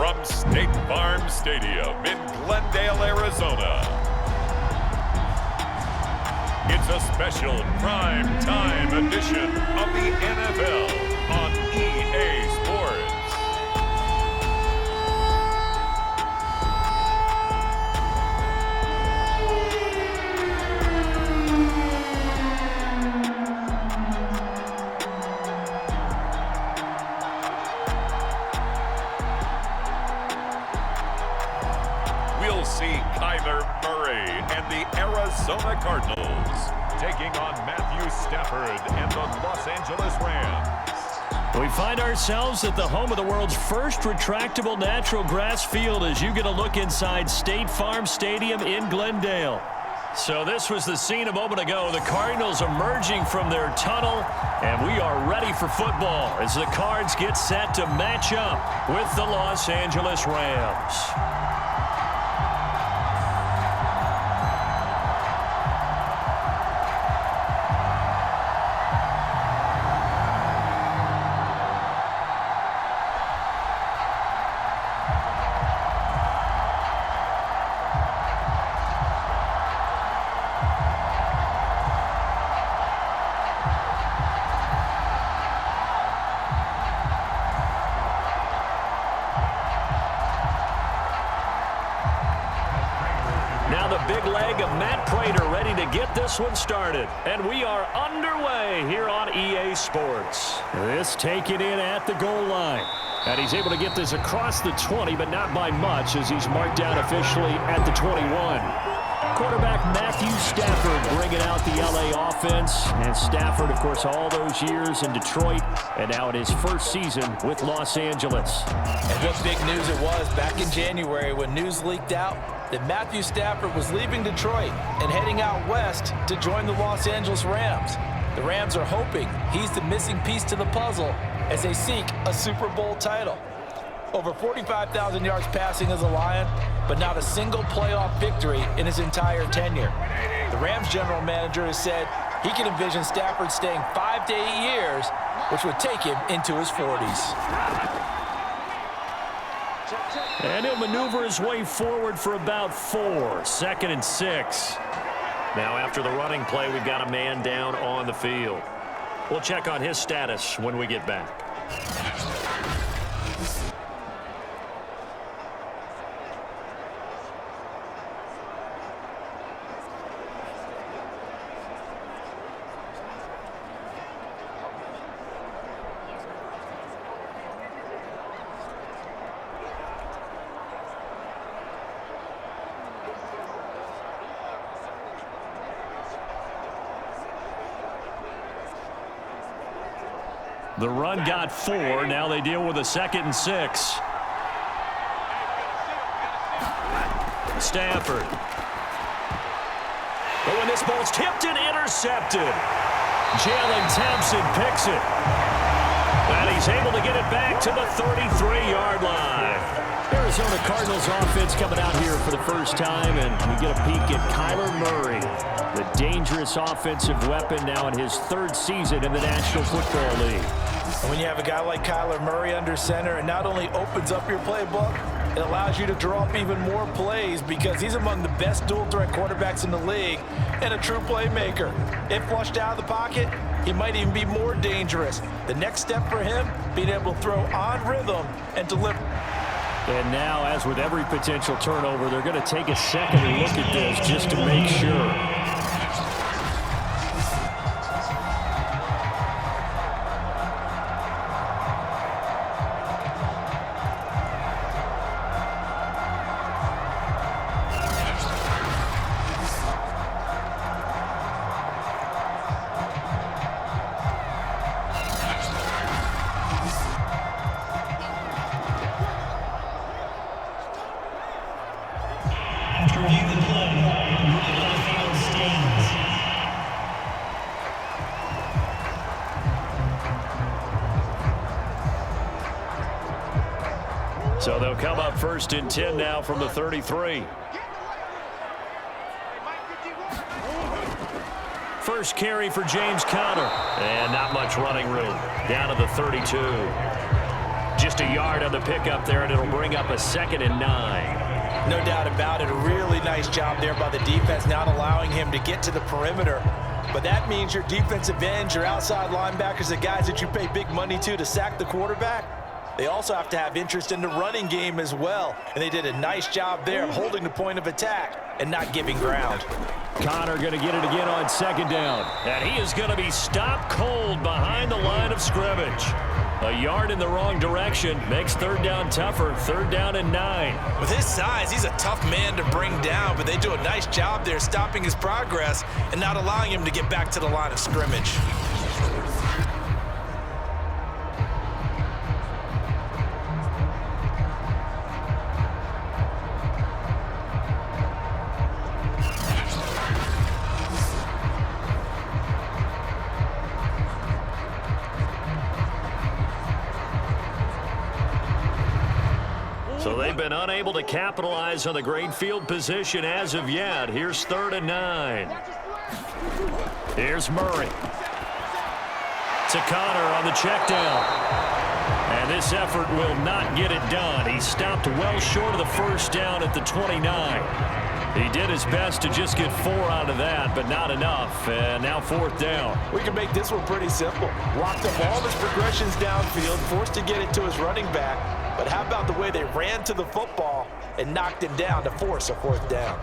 from State Farm Stadium in Glendale, Arizona. It's a special prime time edition of the NFL on EA Sports. See Kyler Murray and the Arizona Cardinals taking on Matthew Stafford and the Los Angeles Rams. We find ourselves at the home of the world's first retractable natural grass field as you get a look inside State Farm Stadium in Glendale. So this was the scene a moment ago. The Cardinals emerging from their tunnel, and we are ready for football as the Cards get set to match up with the Los Angeles Rams. Now the big leg of Matt Prater ready to get this one started. And we are underway here on EA Sports. This taken in at the goal line. And he's able to get this across the 20, but not by much as he's marked down officially at the 21. Quarterback Matthew Stafford bringing out the LA offense. And Stafford, of course, all those years in Detroit and now in his first season with Los Angeles. And what big news it was back in January when news leaked out that Matthew Stafford was leaving Detroit and heading out west to join the Los Angeles Rams. The Rams are hoping he's the missing piece to the puzzle as they seek a Super Bowl title. Over 45,000 yards passing as a Lion, but not a single playoff victory in his entire tenure. The Rams general manager has said he can envision Stafford staying 5 to 8 years, which would take him into his 40s. And he'll maneuver his way forward for about 4. 2nd and 6. Now after the running play, we've got a man down on the field. We'll check on his status when we get back. The run got 4. Now they deal with a 2nd and 6. Stafford. But when this ball's tipped and intercepted, Jalen Thompson picks it. And he's able to get it back to the 33-yard line. Arizona Cardinals offense coming out here for the first time, and we get a peek at Kyler Murray, the dangerous offensive weapon now in his 3rd season in the National Football League. And when you have a guy like Kyler Murray under center, it not only opens up your playbook, it allows you to draw up even more plays because he's among the best dual-threat quarterbacks in the league and a true playmaker. If flushed out of the pocket, he might even be more dangerous. The next step for him, being able to throw on rhythm and deliver. And now, as with every potential turnover, they're going to take a second and look at this just to make sure. So they'll come up 1st and 10 now from the 33. First carry for James Conner. And not much running room. Down to the 32. Just a yard on the pickup there, and it'll bring up a 2nd and 9. No doubt about it. A really nice job there by the defense, not allowing him to get to the perimeter. But that means your defensive ends, your outside linebackers, the guys that you pay big money to sack the quarterback, they also have to have interest in the running game as well. And they did a nice job there of holding the point of attack and not giving ground. Connor going to get it again on 2nd down. And he is going to be stopped cold behind the line of scrimmage. A yard in the wrong direction makes 3rd down tougher. 3rd down and 9. With his size, he's a tough man to bring down, but they do a nice job there stopping his progress and not allowing him to get back to the line of scrimmage. So they've been unable to capitalize on the great field position as of yet. Here's 3rd and 9. Here's Murray. To Connor on the check down. And this effort will not get it done. He stopped well short of the 1st down at the 29. He did his best to just get 4 out of that, but not enough. And now 4th down. We can make this one pretty simple. Locked up all his progressions downfield, forced to get it to his running back. But how about the way they ran to the football and knocked him down to force a 4th down?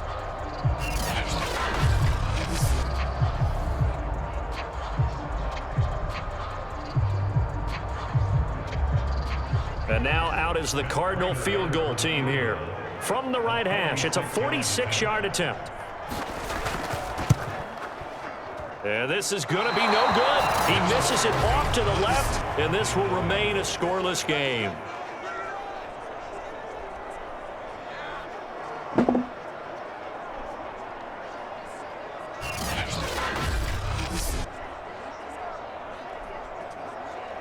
And now out is the Cardinal field goal team here. From the right hash, it's a 46-yard attempt. And this is going to be no good. He misses it off to the left, and this will remain a scoreless game.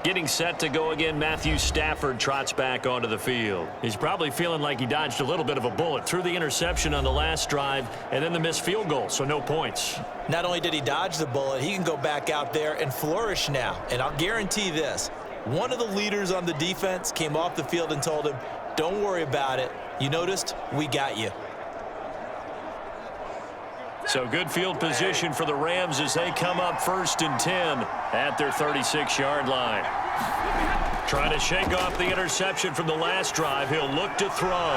Getting set to go again, Matthew Stafford trots back onto the field. He's probably feeling like he dodged a little bit of a bullet through the interception on the last drive and then the missed field goal, so no points. Not only did he dodge the bullet, he can go back out there and flourish now. And I'll guarantee this, one of the leaders on the defense came off the field and told him, don't worry about it. You noticed? We got you. So good field position for the Rams as they come up 1st and 10 at their 36-yard line. Trying to shake off the interception from the last drive. He'll look to throw.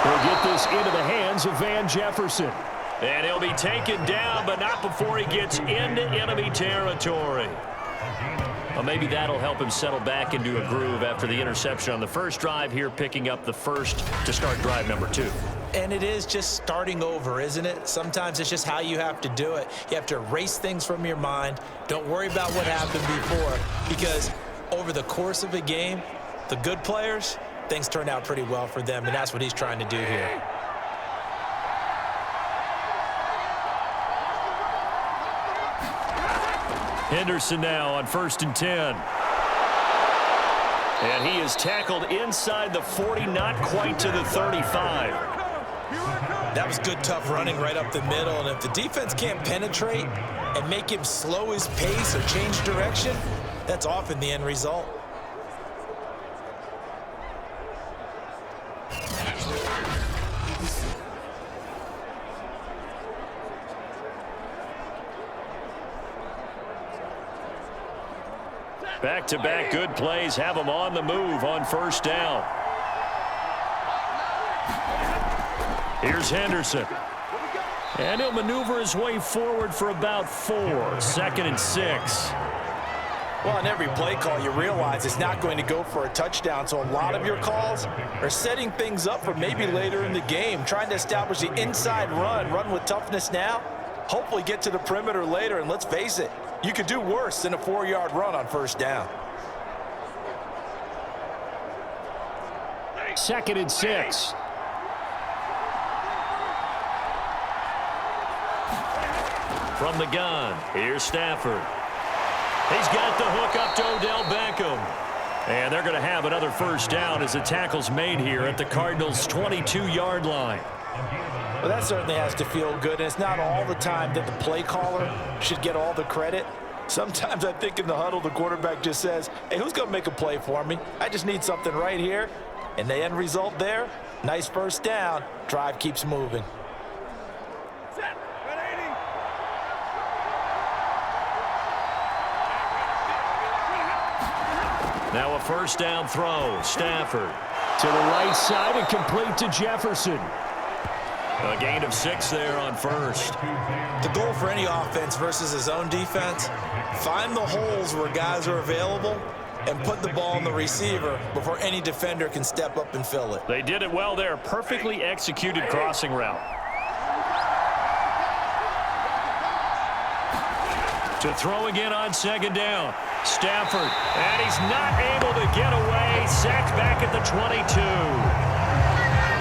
He'll get this into the hands of Van Jefferson. And he'll be taken down, but not before he gets into enemy territory. Well, maybe that'll help him settle back into a groove after the interception on the first drive here, picking up the first to start drive number 2. And it is just starting over, isn't it? Sometimes it's just how you have to do it. You have to erase things from your mind. Don't worry about what happened before, because over the course of a game, the good players, things turn out pretty well for them, and that's what he's trying to do here. Henderson now on 1st and 10. And he is tackled inside the 40, not quite to the 35. That was good, tough running right up the middle. And if the defense can't penetrate and make him slow his pace or change direction, that's often the end result. Back-to-back good plays have him on the move on 1st down. Here's Henderson. And he'll maneuver his way forward for about 4. 2nd and 6. Well, on every play call, you realize it's not going to go for a touchdown. So a lot of your calls are setting things up for maybe later in the game, trying to establish the inside run with toughness now, hopefully get to the perimeter later. And let's face it, you could do worse than a 4-yard run on 1st down. 2nd and 6. From the gun, here's Stafford. He's got the hook up to Odell Beckham. And they're going to have another 1st down as the tackle's made here at the Cardinals' 22-yard line. Well, that certainly has to feel good. And it's not all the time that the play caller should get all the credit. Sometimes I think in the huddle, the quarterback just says, hey, who's going to make a play for me? I just need something right here. And the end result there, nice first down. Drive keeps moving. Now a first down throw. Stafford. To the right side and complete to Jefferson. A gain of 6 there on first. The goal for any offense versus his own defense, find the holes where guys are available and put the ball on the receiver before any defender can step up and fill it. They did it well there. Perfectly executed crossing route. To throw again on second down. Stafford, and he's not able to get away. Sacked back at the 22.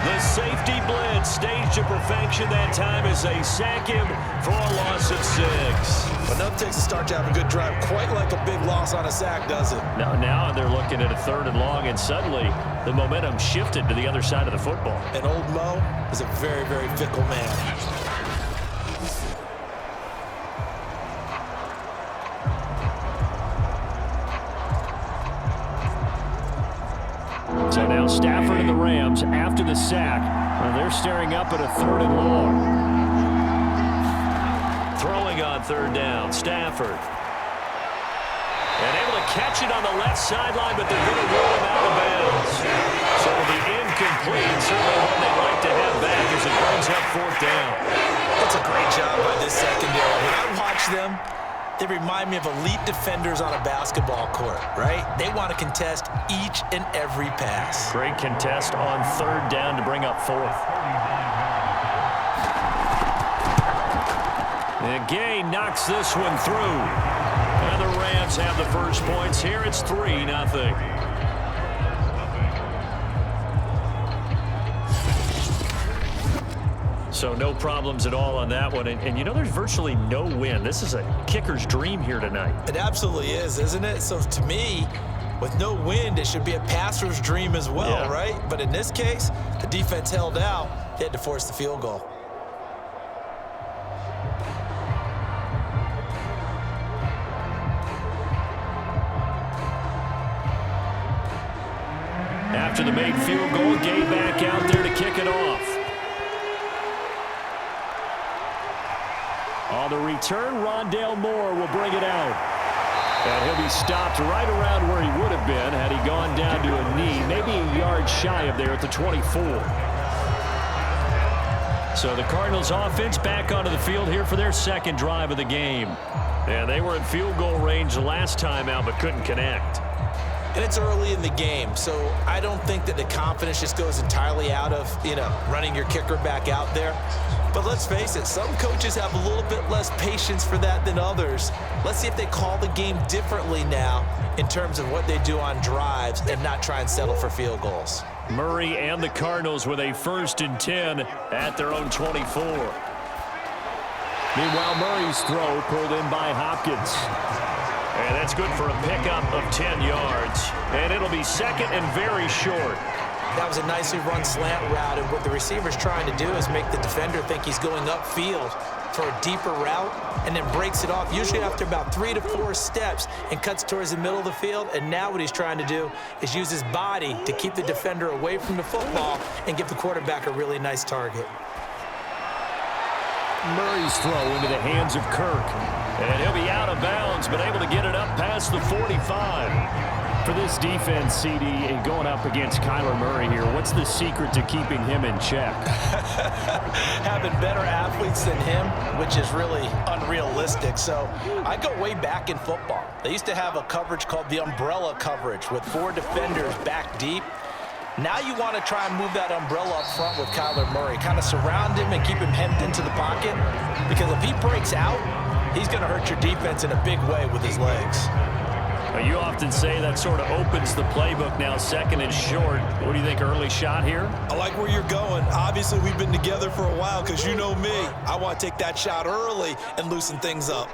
The safety blitz staged to perfection that time as they sack him for a loss of 6. But nothing takes a start to have a good drive quite like a big loss on a sack, does it? Now they're looking at a 3rd and long, and suddenly the momentum shifted to the other side of the football. And old Mo is a very, very fickle man. So now Stafford and the Rams, after the sack, they're staring up at a 3rd and long. Throwing on 3rd down, Stafford. And able to catch it on the left sideline, but they're going to rule him out of bounds. So the incomplete, certainly one they'd like to have back as it brings up 4th down. That's a great job by this secondary. When I watch them, they remind me of elite defenders on a basketball court, right? They want to contest each and every pass. Great contest on 3rd down to bring up 4th. And Gay knocks this one through. And the Rams have the first points here. It's 3-0. So no problems at all on that one. And you know, there's virtually no wind. This is a kicker's dream here tonight. It absolutely is, isn't it? So to me, with no wind, it should be a passer's dream as well, right? But in this case, the defense held out. They had to force the field goal. After the made field goal, Gay back out there to kick it off. On the return, Rondale Moore will bring it out. And he'll be stopped right around where he would have been had he gone down to a knee, maybe a yard shy of there at the 24. So the Cardinals offense back onto the field here for their 2nd drive of the game. And they were in field goal range last time out but couldn't connect. And it's early in the game, so I don't think that the confidence just goes entirely out of, running your kicker back out there. But let's face it, some coaches have a little bit less patience for that than others. Let's see if they call the game differently now in terms of what they do on drives and not try and settle for field goals. Murray and the Cardinals with a 1st and 10 at their own 24. Meanwhile, Murray's throw pulled in by Hopkins. And that's good for a pickup of 10 yards. And it'll be 2nd and very short. That was a nicely run slant route, and what the receiver's trying to do is make the defender think he's going upfield for a deeper route and then breaks it off, usually after about 3 to 4 steps, and cuts towards the middle of the field. And now what he's trying to do is use his body to keep the defender away from the football and give the quarterback a really nice target. Murray's throw into the hands of Kirk. And he'll be out of bounds, but able to get it up past the 45. For this defense, CD, going up against Kyler Murray here, what's the secret to keeping him in check? Having better athletes than him, which is really unrealistic. So I go way back in football. They used to have a coverage called the umbrella coverage with 4 defenders back deep. Now you want to try and move that umbrella up front with Kyler Murray. Kind of surround him and keep him hemmed into the pocket. Because if he breaks out, he's going to hurt your defense in a big way with his legs. You often say that sort of opens the playbook now, 2nd and short. What do you think, early shot here? I like where you're going. Obviously, we've been together for a while because you know me. I want to take that shot early and loosen things up.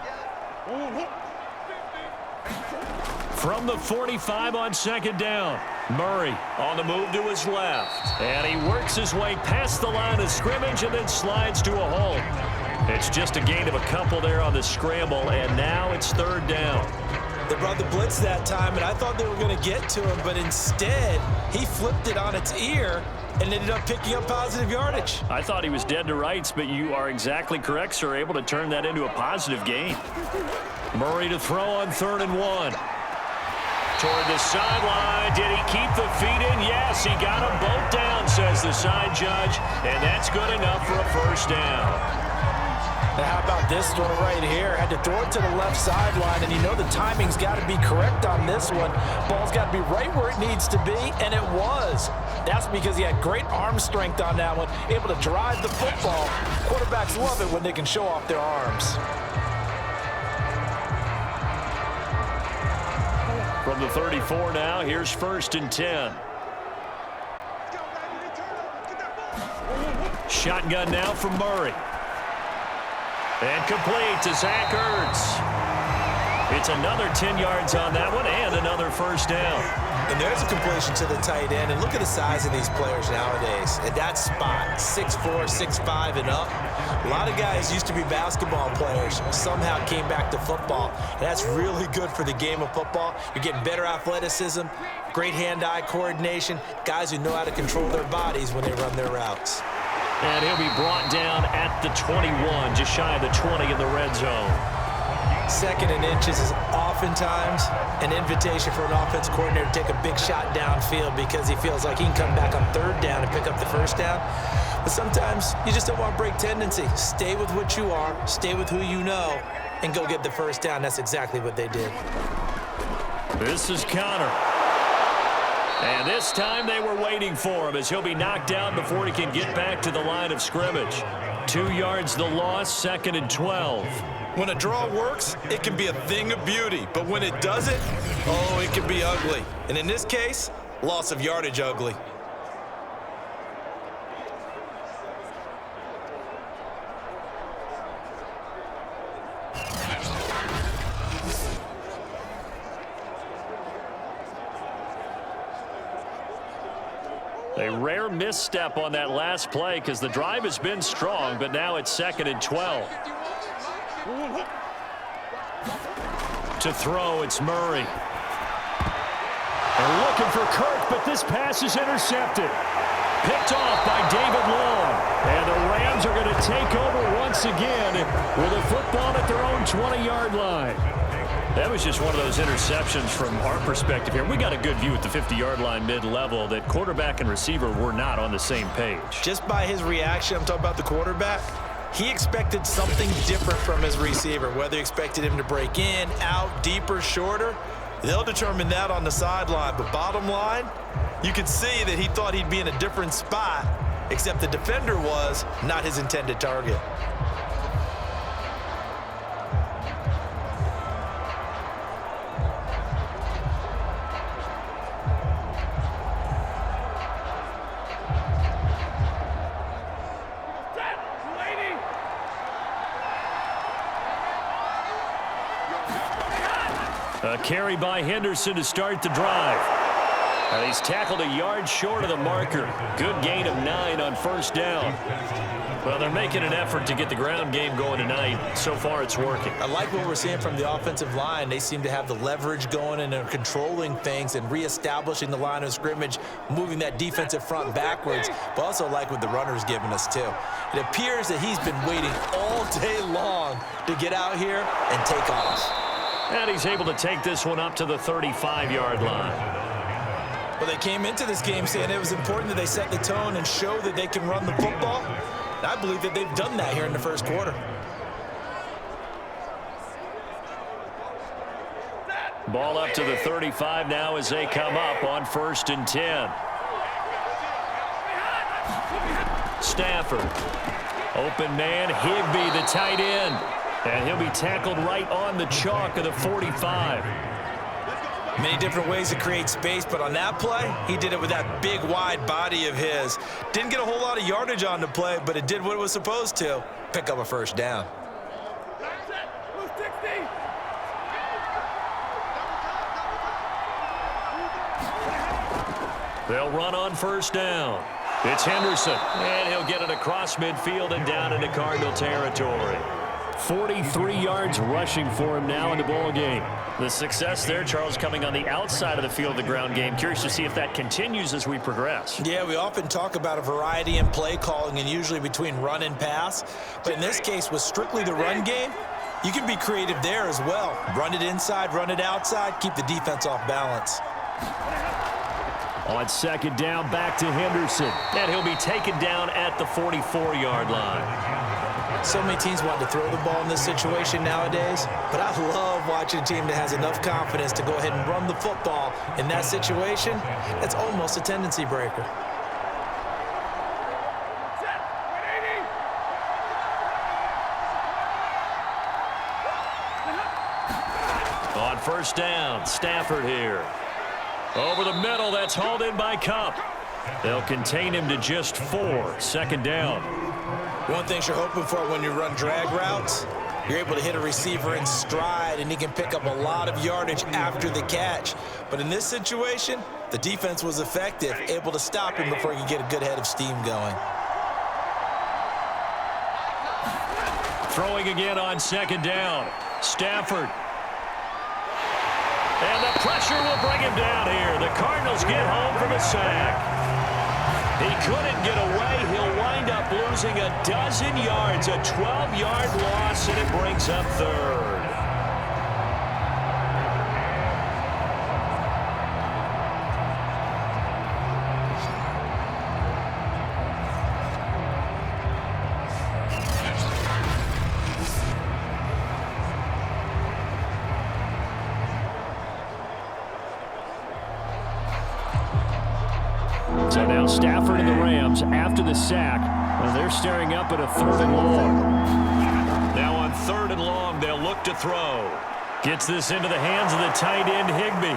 From the 45 on 2nd down. Murray on the move to his left. And he works his way past the line of scrimmage and then slides to a hole. It's just a gain of a couple there on the scramble, and now it's third down. They brought the blitz that time, and I thought they were going to get to him, but instead he flipped it on its ear and ended up picking up positive yardage. I thought he was dead to rights, but you are exactly correct, sir. Able to turn that into a positive gain. Murray to throw on 3rd and 1. Toward the sideline. Did he keep the feet in? Yes, he got them both down, says the side judge, and that's good enough for a first down. Now how about this throw right here? Had to throw it to the left sideline, and you know the timing's got to be correct on this one. Ball's got to be right where it needs to be, and it was. That's because he had great arm strength on that one, able to drive the football. Quarterbacks love it when they can show off their arms. From the 34 now, here's 1st and 10. Shotgun now from Murray. And complete to Zach Ertz. It's another 10 yards on that one and another first down. And there's a completion to the tight end. And look at the size of these players nowadays. At that spot, 6'4", 6'5", and up. A lot of guys used to be basketball players, somehow came back to football. And that's really good for the game of football. You're getting better athleticism, great hand-eye coordination, guys who know how to control their bodies when they run their routes. And he'll be brought down at the 21, just shy of the 20 in the red zone. 2nd and inches is oftentimes an invitation for an offense coordinator to take a big shot downfield because he feels like he can come back on 3rd down and pick up the first down. But sometimes you just don't want to break tendency. Stay with what you are, stay with who you know, and go get the first down. That's exactly what they did. This is Connor. And this time they were waiting for him as he'll be knocked down before he can get back to the line of scrimmage. 2 yards the loss, 2nd and 12. When a draw works, it can be a thing of beauty. But when it doesn't, oh, it can be ugly. And in this case, loss of yardage ugly. A rare misstep on that last play because the drive has been strong, but now it's 2nd and 12. To throw, it's Murray. They're looking for Kirk, but this pass is intercepted. Picked off by David Long. And the Rams are going to take over once again with a football at their own 20-yard line. That was just one of those interceptions from our perspective here. We got a good view at the 50-yard line mid-level that quarterback and receiver were not on the same page. Just by his reaction, I'm talking about the quarterback, he expected something different from his receiver. Whether he expected him to break in, out, deeper, shorter, they'll determine that on the sideline. But bottom line, you could see that he thought he'd be in a different spot, except the defender was not his intended target. A carry by Henderson to start the drive. And he's tackled a yard short of the marker. Good gain of 9 on first down. Well, they're making an effort to get the ground game going tonight. So far, it's working. I like what we're seeing from the offensive line. They seem to have the leverage going, and they're controlling things and reestablishing the line of scrimmage, moving that defensive front backwards, but also like what the runner's giving us, too. It appears that he's been waiting all day long to get out here and take off. And he's able to take this one up to the 35-yard line. Well, they came into this game saying it was important that they set the tone and show that they can run the football. And I believe that they've done that here in the first quarter. Ball up to the 35 now as they come up on 1st and 10. Stafford. Open man, Higbee, the tight end. And he'll be tackled right on the chalk of the 45. Many different ways to create space, but on that play, he did it with that big, wide body of his. Didn't get a whole lot of yardage on the play, but it did what it was supposed to, pick up a first down. They'll run on first down. It's Henderson, and he'll get it across midfield and down into Cardinal territory. 43 yards rushing for him now in the ball game. The success there, Charles, coming on the outside of the field of the ground game. Curious to see if that continues as we progress. Yeah, we often talk about a variety in play calling and usually between run and pass. But in this case, with strictly the run game, you can be creative there as well. Run it inside, run it outside, keep the defense off balance. On second down, back to Henderson. And he'll be taken down at the 44-yard line. So many teams want to throw the ball in this situation nowadays, but I love watching a team that has enough confidence to go ahead and run the football. In that situation, that's almost a tendency breaker. On first down, Stafford here. Over the middle, that's hauled in by Cup. They'll contain him to just 4. Second down. One thing you're hoping for when you run drag routes, you're able to hit a receiver in stride, and he can pick up a lot of yardage after the catch. But in this situation, the defense was effective, able to stop him before he could get a good head of steam going. Throwing again on second down. Stafford. And the pressure will bring him down here. The Cardinals get home from a sack. He couldn't get away. He'll wind up losing a dozen yards, a 12-yard loss, and it brings up third. So now Stafford and the Rams, after the sack, they're staring up at a 3rd and long. Now on 3rd and long, they'll look to throw. Gets this into the hands of the tight end, Higbee.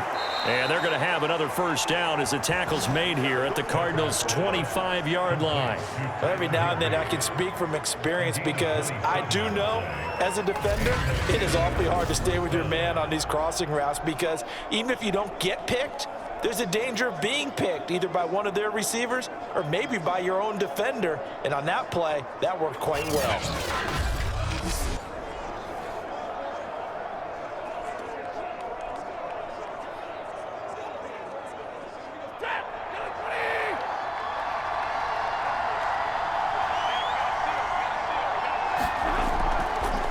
And they're going to have another first down as the tackle's made here at the Cardinals' 25-yard line. Every now and then I can speak from experience because I do know, as a defender, it is awfully hard to stay with your man on these crossing routes because even if you don't get picked, there's a danger of being picked either by one of their receivers or maybe by your own defender. And on that play, that worked quite well.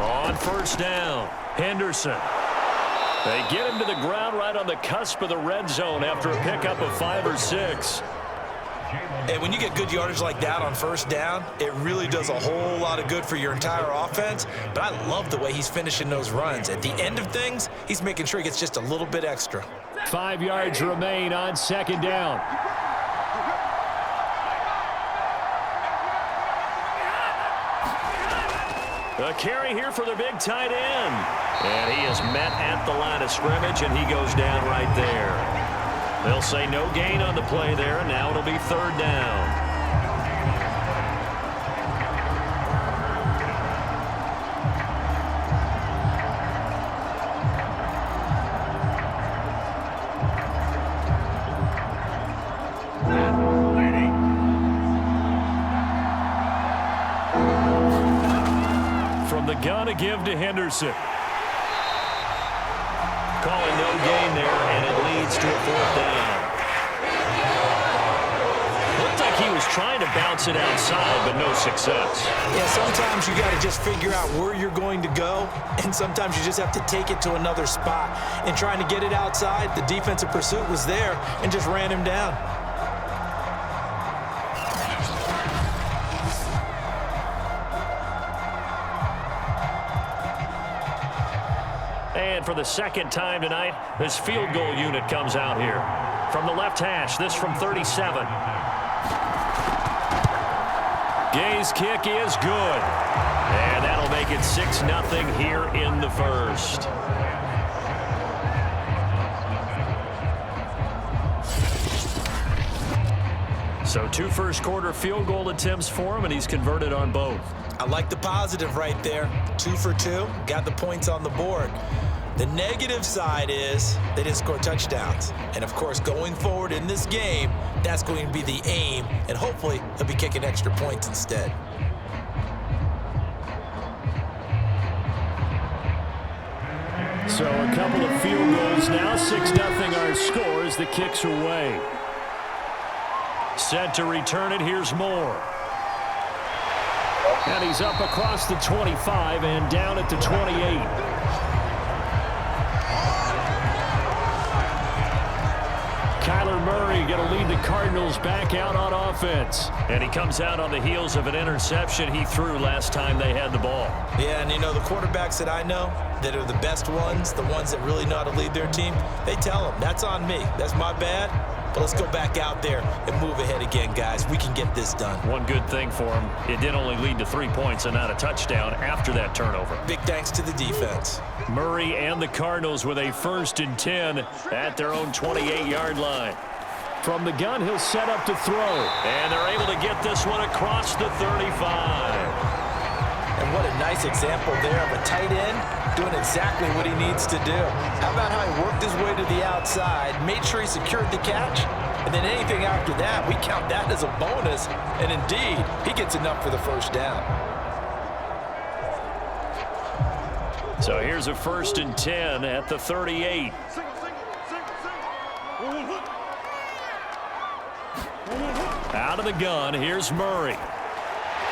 On first down, Henderson. They get him to the ground right on the cusp of the red zone after a pickup of 5 or 6. And when you get good yardage like that on first down, it really does a whole lot of good for your entire offense. But I love the way he's finishing those runs. At the end of things, he's making sure he gets just a little bit extra. 5 yards remain on second down. A carry here for the big tight end. And he is met at the line of scrimmage, and he goes down right there. They'll say no gain on the play there, and now it'll be 3rd down. From the gun, a give to Henderson. Calling no gain there, and it leads to a 4th down. Looked like he was trying to bounce it outside, but no success. Yeah, sometimes you got to just figure out where you're going to go, and sometimes you just have to take it to another spot. And trying to get it outside, the defensive pursuit was there and just ran him down. And for the second time tonight, this field goal unit comes out here. From the left hash, this from 37. Gay's kick is good. And that'll make it 6-0 here in the first. So 2 first-quarter field goal attempts for him, and he's converted on both. I like the positive right there. 2 for 2, got the points on the board. The negative side is they didn't score touchdowns. And, of course, going forward in this game, that's going to be the aim, and hopefully he'll be kicking extra points instead. So a couple of field goals now. 6-0 our score as the kicks are away. Set to return it. Here's Moore. And he's up across the 25 and down at the 28. Kyler Murray going to lead the Cardinals back out on offense. And he comes out on the heels of an interception he threw last time they had the ball. Yeah, and you know, the quarterbacks that I know that are the best ones, the ones that really know how to lead their team, they tell them, that's on me. That's my bad. But let's go back out there and move ahead again, guys. We can get this done. One good thing for him, it did only lead to 3 points and not a touchdown after that turnover. Big thanks to the defense. Murray and the Cardinals with a 1st and 10 at their own 28-yard line. From the gun, he'll set up to throw. And they're able to get this one across the 35. And what a nice example there of a tight end doing exactly what he needs to do. How about how he worked his way to the outside, made sure he secured the catch, and then anything after that, we count that as a bonus. And indeed, he gets enough for the 1st down. So here's a 1st and 10 at the 38. Out of the gun, here's Murray.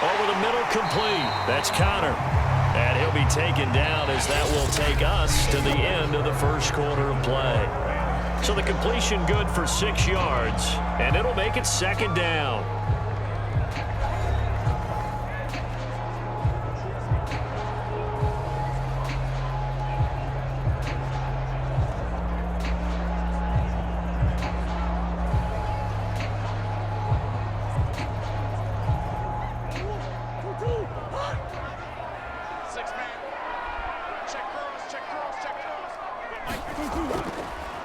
Over the middle, complete. That's Connor. And he'll be taken down as that will take us to the end of the 1st quarter of play. So the completion good for 6 yards, and it'll make it 2nd down.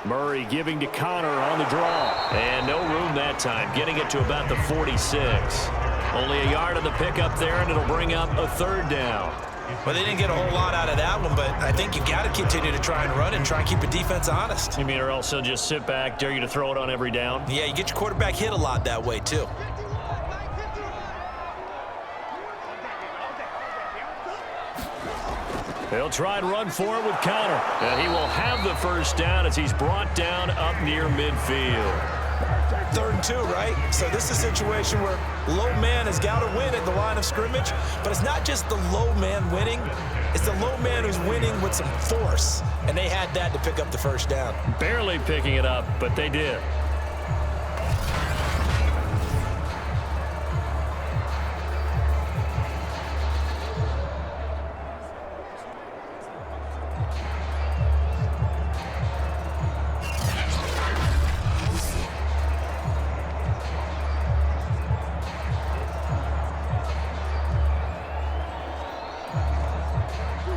Murray giving to Connor on the draw. And no room that time, getting it to about the 46. Only a yard on the pickup there, and it'll bring up a 3rd down. Well, they didn't get a whole lot out of that one, but I think you've got to continue to try and run and try and keep the defense honest. You mean, or else they'll just sit back, dare you to throw it on every down? Yeah, you get your quarterback hit a lot that way, too. They'll try and run for it with Connor. And he will have the 1st down as he's brought down up near midfield. 3rd and 2, right? So this is a situation where low man has got to win at the line of scrimmage. But it's not just the low man winning. It's the low man who's winning with some force. And they had that to pick up the 1st down. Barely picking it up, but they did.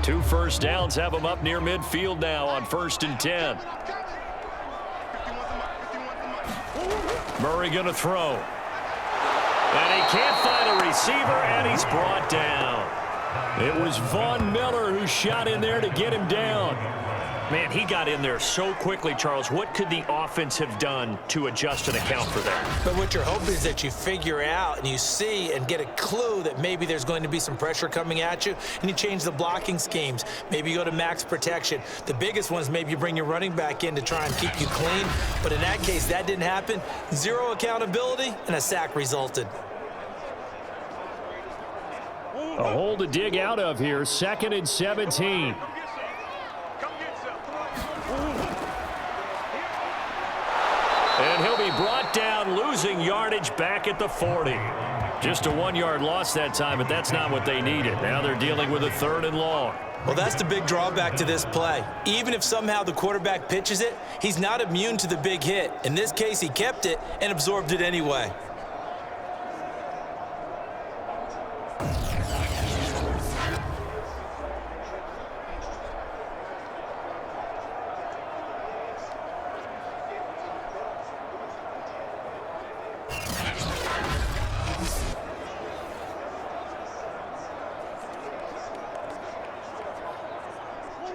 Two 1st downs have them up near midfield now on 1st and 10. Murray going to throw. And he can't find a receiver, and he's brought down. It was Von Miller who shot in there to get him down. Man, he got in there so quickly, Charles. What could the offense have done to adjust and account for that? But what you're hoping is that you figure out and you see and get a clue that maybe there's going to be some pressure coming at you, and you change the blocking schemes. Maybe you go to max protection. The biggest one is maybe you bring your running back in to try and keep you clean. But in that case, that didn't happen. 0 accountability, and a sack resulted. A hole to dig out of here. 2nd and 17. And he'll be brought down, losing yardage back at the 40. Just a 1-yard loss that time, but that's not what they needed. Now they're dealing with a 3rd and long. Well, that's the big drawback to this play. Even if somehow the quarterback pitches it, he's not immune to the big hit. In this case, he kept it and absorbed it anyway.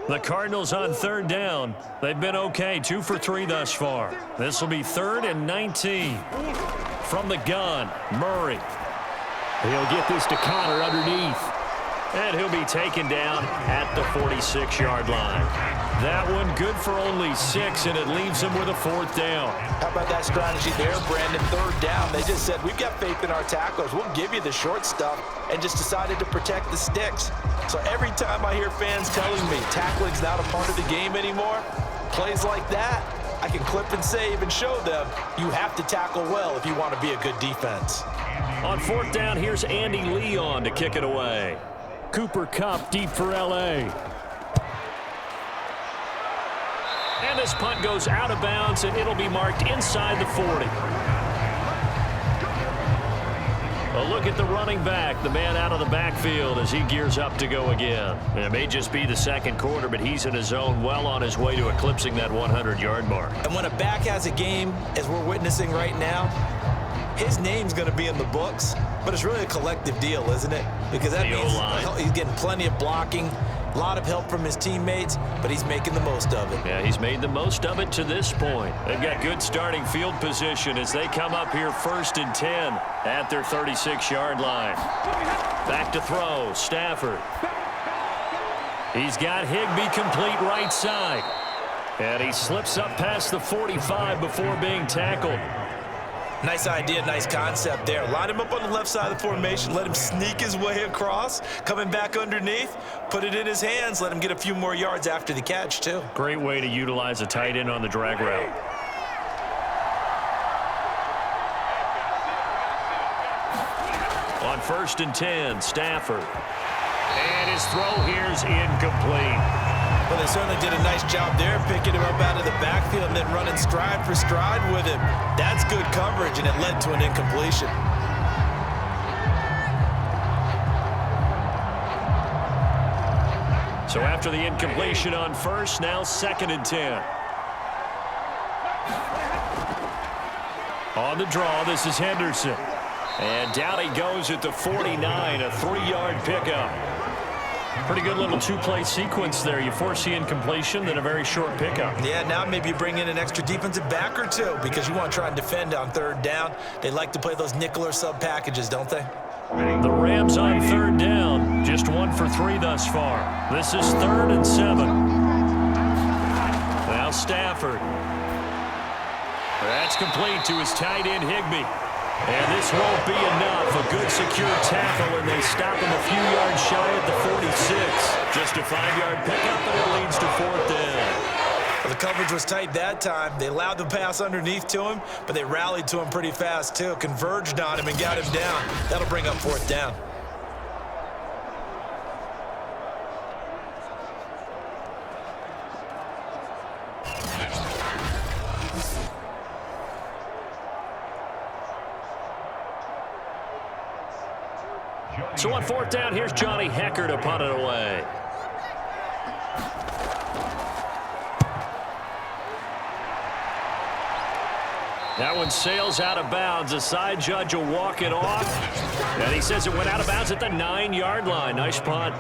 The Cardinals on third down. They've been okay, 2 for 3 thus far. This will be 3rd and 19. From the gun, Murray. He'll get this to Connor underneath. And he'll be taken down at the 46-yard line. That one good for only 6, and it leaves him with a 4th down. How about that strategy there, Brandon? 3rd down. They just said, we've got faith in our tacklers. We'll give you the short stuff, and just decided to protect the sticks. So every time I hear fans telling me tackling's not a part of the game anymore, plays like that, I can clip and save and show them you have to tackle well if you want to be a good defense. On 4th down, here's Andy Leon to kick it away. Cooper Kupp deep for L.A. And this punt goes out of bounds, and it'll be marked inside the 40. A look at the running back, the man out of the backfield as he gears up to go again. And it may just be the 2nd quarter, but he's in his zone, well on his way to eclipsing that 100-yard mark. And when a back has a game, as we're witnessing right now, his name's going to be in the books, but it's really a collective deal, isn't it? Because that means he's getting plenty of blocking, a lot of help from his teammates, but he's making the most of it. Yeah, he's made the most of it to this point. They've got good starting field position as they come up here 1st and 10 at their 36-yard line. Back to throw, Stafford. He's got Higbee complete right side. And he slips up past the 45 before being tackled. Nice idea, nice concept there. Line him up on the left side of the formation, let him sneak his way across, coming back underneath, put it in his hands, let him get a few more yards after the catch, too. Great way to utilize a tight end on the drag route. On 1st and 10, Stafford. And his throw here's incomplete. Well, they certainly did a nice job there, picking him up out of the backfield and then running stride for stride with him. That's good coverage, and it led to an incompletion. So after the incompletion on 1st, now 2nd and 10. On the draw, this is Henderson. And down he goes at the 49, a 3-yard pickup. Pretty good little 2-play sequence there. You force the incompletion, then a very short pickup. Yeah, now maybe you bring in an extra defensive back or two because you want to try and defend on 3rd down. They like to play those nickel or sub packages, don't they? The Rams on 3rd down, just 1 for 3 thus far. This is 3rd and 7. Now Stafford. That's complete to his tight end, Higbee. And this won't be enough. A good secure tackle, and they stop him a few yards shy at the 46. Just a 5-yard pickup, and it leads to 4th down. Well, the coverage was tight that time. They allowed the pass underneath to him, but they rallied to him pretty fast, too. Converged on him and got him down. That'll bring up 4th down. So on 4th down, here's Johnny Hecker to punt it away. That one sails out of bounds. The side judge will walk it off. And he says it went out of bounds at the 9-yard line. Nice punt.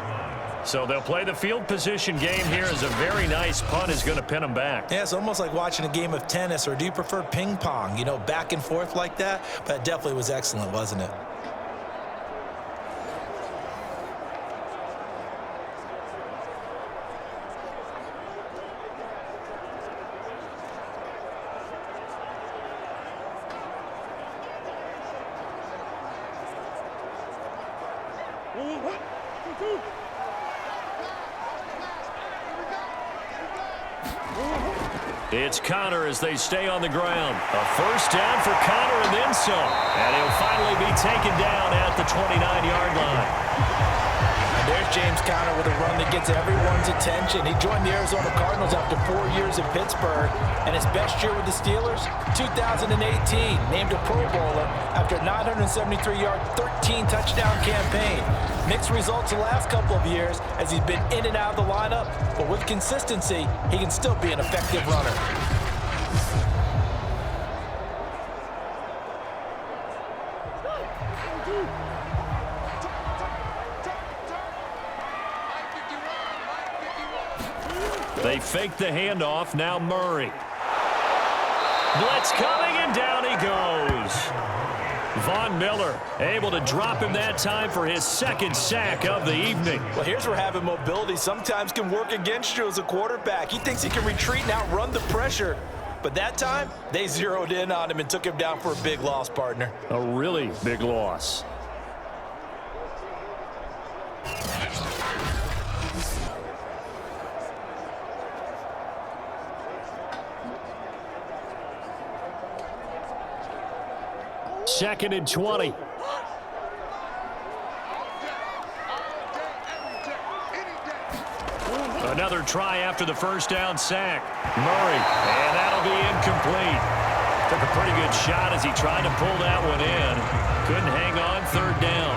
So they'll play the field position game here as a very nice punt is going to pin them back. Yeah, it's almost like watching a game of tennis, or do you prefer ping pong? You know, back and forth like that? But it definitely was excellent, wasn't it? It's Connor as they stay on the ground. A 1st down for Connor and then some. And he'll finally be taken down at the 29-yard line. And there's James Conner with a run that gets everyone's attention. He joined the Arizona Cardinals after 4 years in Pittsburgh. And his best year with the Steelers, 2018, named a Pro Bowler after a 973-yard, 13-touchdown campaign. Mixed results the last couple of years as he's been in and out of the lineup, but with consistency, he can still be an effective runner. They fake the handoff. Now Murray. Blitz coming, and down he goes. Von Miller able to drop him that time for his second sack of the evening. Well, here's where having mobility sometimes can work against you as a quarterback. He thinks he can retreat and outrun the pressure. But that time, they zeroed in on him and took him down for a big loss, partner. A really big loss. Second and 20. Another try after the first down sack. Murray, and that'll be incomplete. Took a pretty good shot as he tried to pull that one in. Couldn't hang on, third down.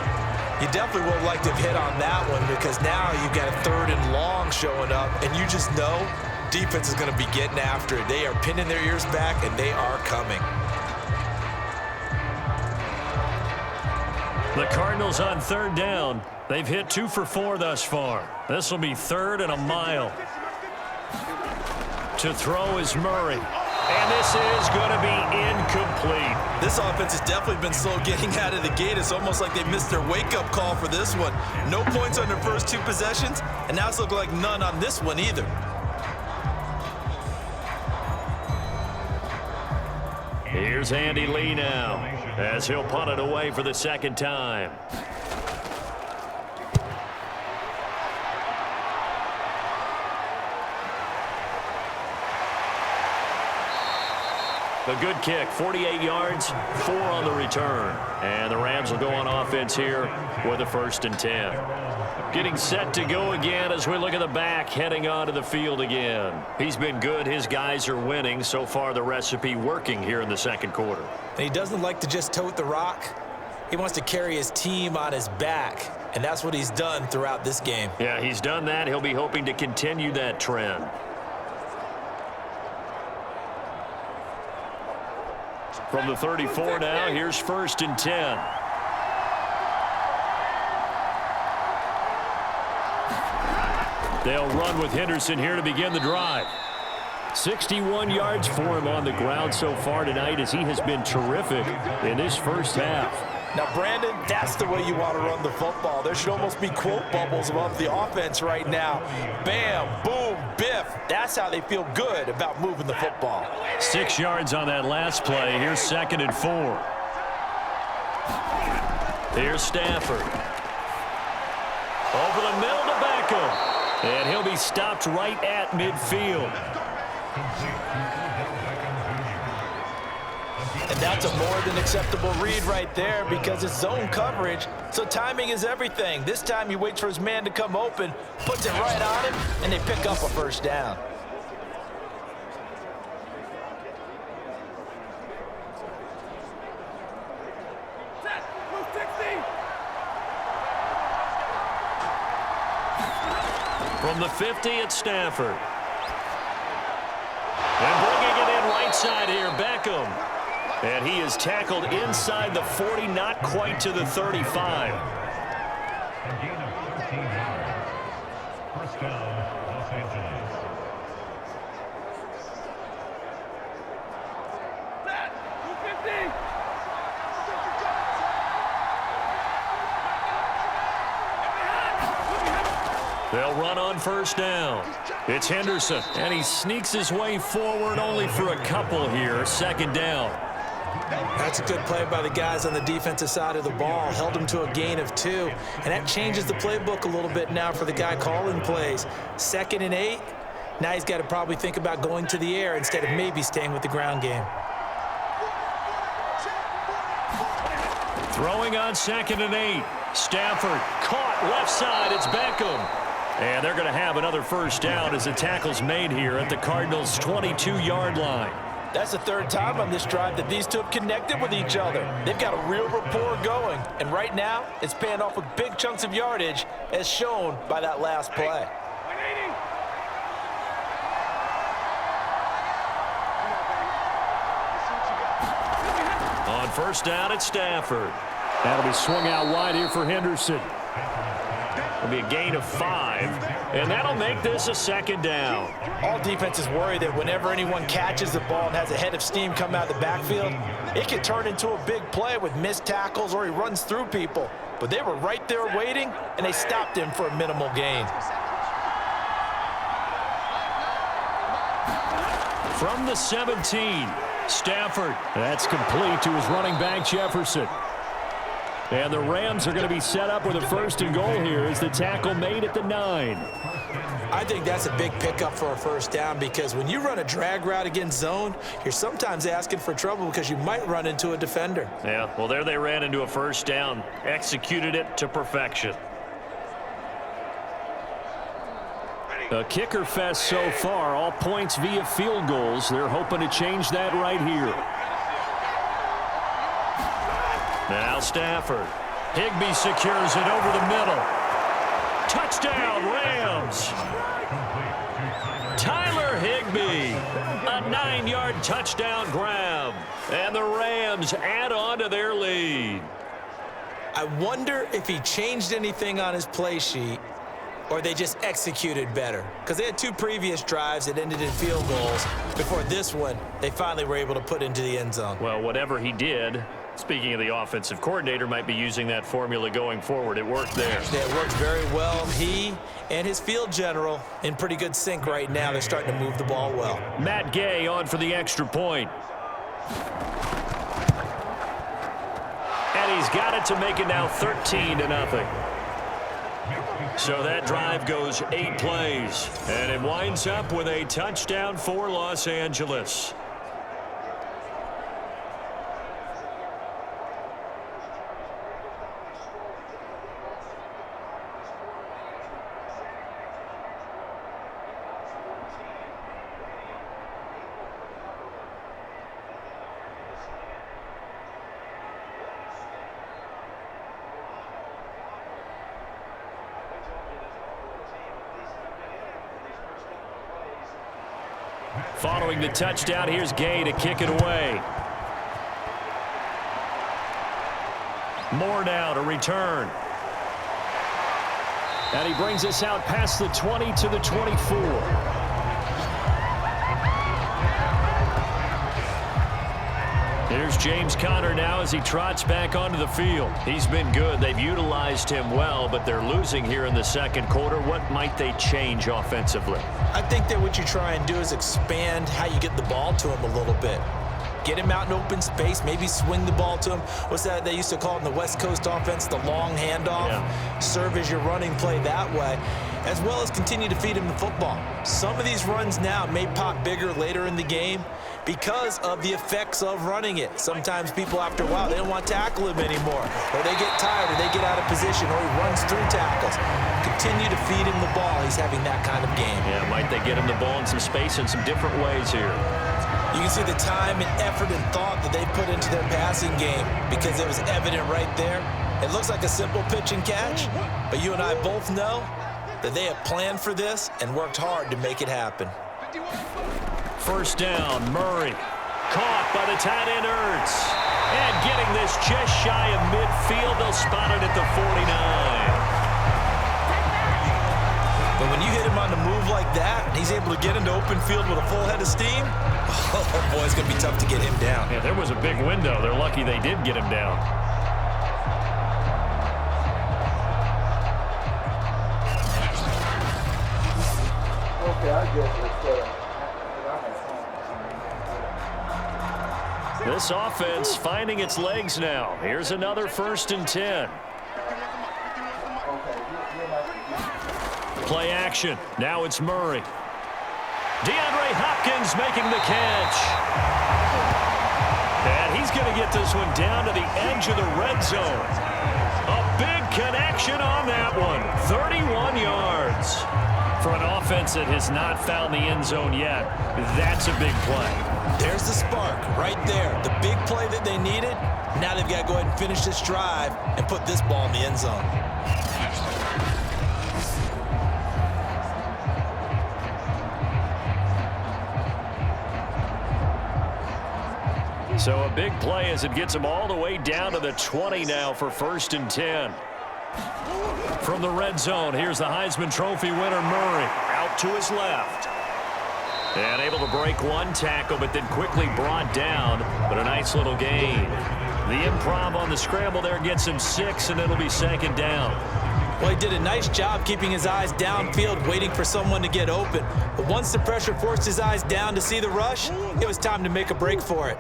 You definitely would like to have hit on that one because now you've got a third and long showing up, and you just know defense is going to be getting after it. They are pinning their ears back, and they are coming. The Cardinals on third down. They've hit 2 for 4 thus far. This will be third and a mile. To throw is Murray. And this is going to be incomplete. This offense has definitely been slow getting out of the gate. It's almost like they missed their wake-up call for this one. No points on their first 2 possessions, and now it's looking like none on this one either. Here's Andy Lee now as he'll punt it away for the second time. A good kick, 48 yards, 4 on the return. And the Rams will go on offense here with a 1st and 10. Getting set to go again as we look at the back, heading onto the field again. He's been good. His guys are winning. So far, the recipe working here in the second quarter. And he doesn't like to just tote the rock. He wants to carry his team on his back, and that's what he's done throughout this game. Yeah, he's done that. He'll be hoping to continue that trend. From the 34 now, here's 1st and 10. They'll run with Henderson here to begin the drive. 61 yards for him on the ground so far tonight as he has been terrific in this first half. Now, Brandon, that's the way you want to run the football. There should almost be quote bubbles above the offense right now. Bam, boom, biff. That's how they feel good about moving the football. 6 yards on that last play. Here's 2nd and 4. Here's Stafford. Over the middle to Beckham. And he'll be stopped right at midfield. And that's a more than acceptable read right there because it's zone coverage, so timing is everything. This time he waits for his man to come open, puts it right on him, and they pick up a 1st down. From the 50, it's Stafford. And bringing it in right side here, Beckham. And he is tackled inside the 40, not quite to the 35. First down, Los Angeles. They'll run on 1st down. It's Henderson, and he sneaks his way forward only for a couple here. 2nd down. That's a good play by the guys on the defensive side of the ball. Held him to a gain of 2, and that changes the playbook a little bit now for the guy calling plays. 2nd and 8. Now he's got to probably think about going to the air instead of maybe staying with the ground game. Throwing on 2nd and 8. Stafford caught left side. It's Beckham. And they're going to have another 1st down as the tackle's made here at the Cardinals' 22-yard line. That's the 3rd time on this drive that these two have connected with each other. They've got a real rapport going. And right now, it's paying off with big chunks of yardage, as shown by that last play. On 1st down, it's Stafford. That'll be swung out wide here for Henderson. It'll be a gain of 5, and that'll make this a 2nd down. All defenses worry that whenever anyone catches the ball and has a head of steam come out of the backfield, it can turn into a big play with missed tackles or he runs through people. But they were right there waiting, and they stopped him for a minimal gain. From the 17, Stafford. That's complete to his running back, Jefferson. And the Rams are going to be set up with a 1st and goal here as the tackle made at the 9. I think that's a big pickup for a 1st down because when you run a drag route against zone, you're sometimes asking for trouble because you might run into a defender. Yeah, well, there they ran into a 1st down, executed it to perfection. A kicker fest so far, all points via field goals. They're hoping to change that right here. Now Stafford. Higbee secures it over the middle. Touchdown, Rams. Tyler Higbee. A 9-yard touchdown grab. And the Rams add on to their lead. I wonder if he changed anything on his play sheet or they just executed better. Because they had 2 previous drives that ended in field goals. Before this one, they finally were able to put into the end zone. Well, whatever he did, speaking of the offensive coordinator, might be using that formula going forward. It worked there. Yeah, it worked very well. He and his field general in pretty good sync right now. They're starting to move the ball well. Matt Gay on for the extra point. And he's got it to make it now 13-0. So that drive goes 8 plays, and it winds up with a touchdown for Los Angeles. Following the touchdown, here's Gay to kick it away. Moore now to return. And he brings us out past the 20 to the 24. Here's James Conner now as he trots back onto the field. He's been good. They've utilized him well, but they're losing here in the 2nd quarter. What might they change offensively? I think that what you try and do is expand how you get the ball to him a little bit. Get him out in open space, maybe swing the ball to him. What's that they used to call it in the West Coast offense, the long handoff? Yeah. Serve as your running play that way, as well as continue to feed him the football. Some of these runs now may pop bigger later in the game because of the effects of running it. Sometimes people, after a while, they don't want to tackle him anymore, or they get tired, or they get out of position, or he runs through tackles. Continue to feed him the ball. He's having that kind of game. Yeah, might they get him the ball in some space in some different ways here? You can see the time and effort and thought that they put into their passing game because it was evident right there. It looks like a simple pitch and catch, but you and I both know that they have planned for this and worked hard to make it happen. 1st down, Murray. Caught by the tight end, Ertz. And getting this just shy of midfield, they'll spot it at the 49. But when you hit him on the move like that, and he's able to get into open field with a full head of steam, oh boy, it's going to be tough to get him down. Yeah, there was a big window. They're lucky they did get him down. Okay, I get it. This offense finding its legs now. Here's another 1st and 10. Play action. Now it's Murray. DeAndre Hopkins making the catch. And he's going to get this one down to the edge of the red zone. A big connection on that one. 31 yards. For an offense that has not found the end zone yet, that's a big play. There's the spark right there. The big play that they needed. Now they've got to go ahead and finish this drive and put this ball in the end zone. So a big play as it gets them all the way down to the 20 now for 1st and 10. From the red zone, here's the Heisman Trophy winner, Murray, out to his left. And able to break one tackle, but then quickly brought down. But a nice little gain. The improv on the scramble there gets him 6, and it'll be second down. Well, he did a nice job keeping his eyes downfield, waiting for someone to get open. But once the pressure forced his eyes down to see the rush, it was time to make a break for it.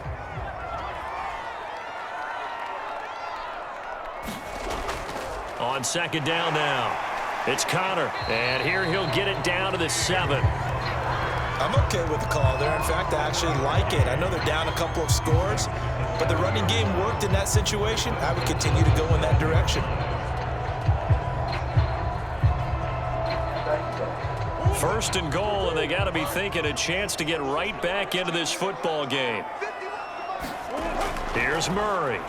On second down now, it's Connor, and here he'll get it down to the 7. I'm okay with the call there. In fact, I actually like it. I know they're down a couple of scores, but the running game worked in that situation. I would continue to go in that direction. First and goal, and they got to be thinking a chance to get right back into this football game. Here's Murray.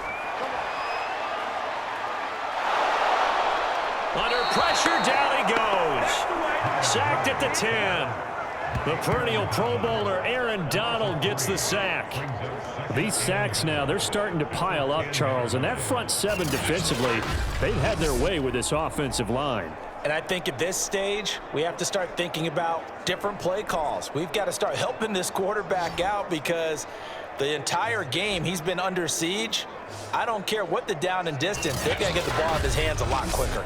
Under pressure, down he goes. Sacked at the 10. The perennial Pro Bowler Aaron Donald gets the sack. These sacks now, they're starting to pile up, Charles. And that front 7 defensively, they've had their way with this offensive line. And I think at this stage, we have to start thinking about different play calls. We've got to start helping this quarterback out because the entire game he's been under siege. I don't care what the down and distance, they're going to get the ball in his hands a lot quicker.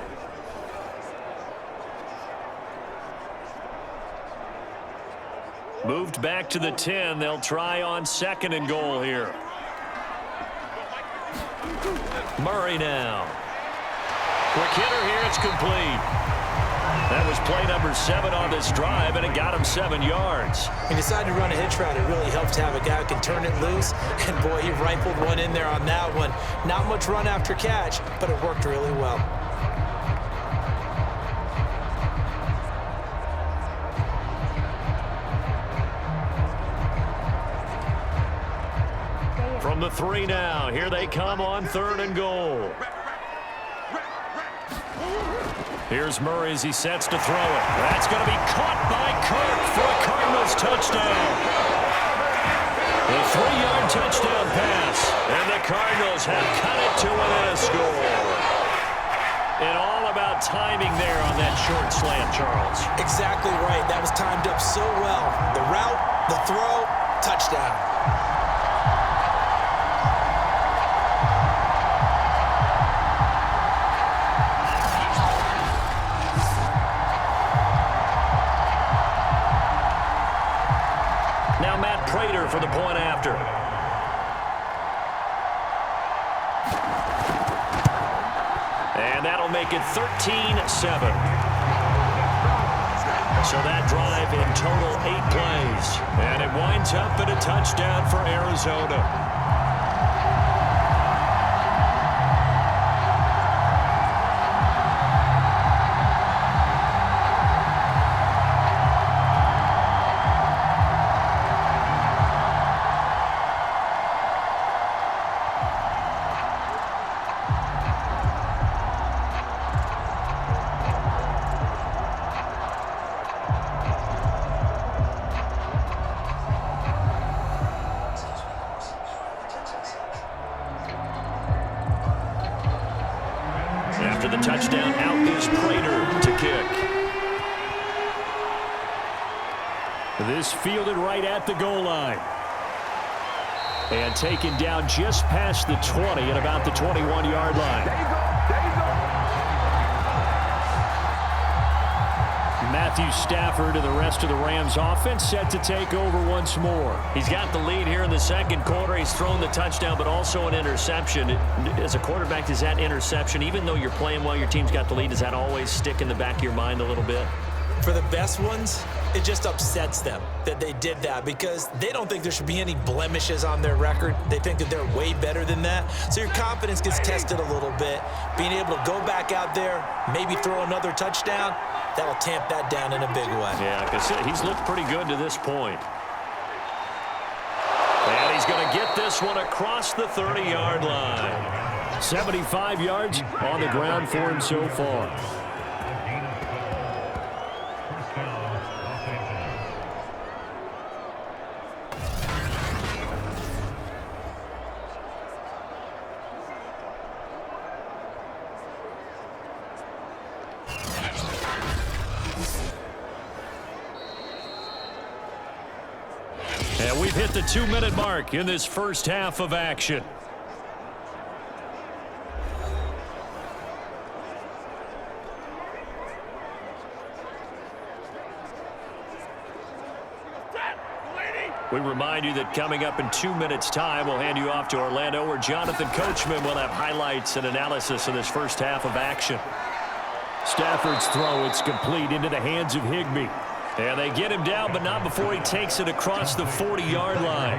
Moved back to the 10. They'll try on second and goal here. Murray now. Quick hitter here. It's complete. That was play number 7 on this drive, and it got him 7 yards. He decided to run a hitch route. It really helps to have a guy who can turn it loose. And, boy, he rifled one in there on that one. Not much run after catch, but it worked really well. From the 3 now, here they come on third and goal. Here's Murray as he sets to throw it. That's going to be caught by Kirk for a Cardinals touchdown. The 3-yard touchdown pass, and the Cardinals have cut it to within a score. And all about timing there on that short slant, Charles. Exactly right. That was timed up so well. The route, the throw, touchdown. For the point after. And that'll make it 13-7. So that drive in total 8 plays. And it winds up in a touchdown for Arizona. After the touchdown, out is Prater to kick. This fielded right at the goal line. And taken down just past the 20 at about the 21-yard line. There you go. Matthew Stafford and the rest of the Rams offense set to take over once more. He's got the lead here in the second quarter. He's thrown the touchdown, but also an interception. As a quarterback, does that interception, even though you're playing well, your team's got the lead, does that always stick in the back of your mind a little bit? For the best ones, it just upsets them that they did that because they don't think there should be any blemishes on their record. They think that they're way better than that. So your confidence gets tested a little bit. Being able to go back out there, maybe throw another touchdown, that'll tamp that down in a big way. Yeah, because he's looked pretty good to this point. And he's going to get this one across the 30-yard line. 75 yards on the ground for him so far. And we've hit the 2-minute mark in this first half of action. We remind you that coming up in 2 minutes' time, we'll hand you off to Orlando, where Jonathan Coachman will have highlights and analysis of this first half of action. Stafford's throw, it's complete into the hands of Higbee. And they get him down, but not before he takes it across the 40-yard line.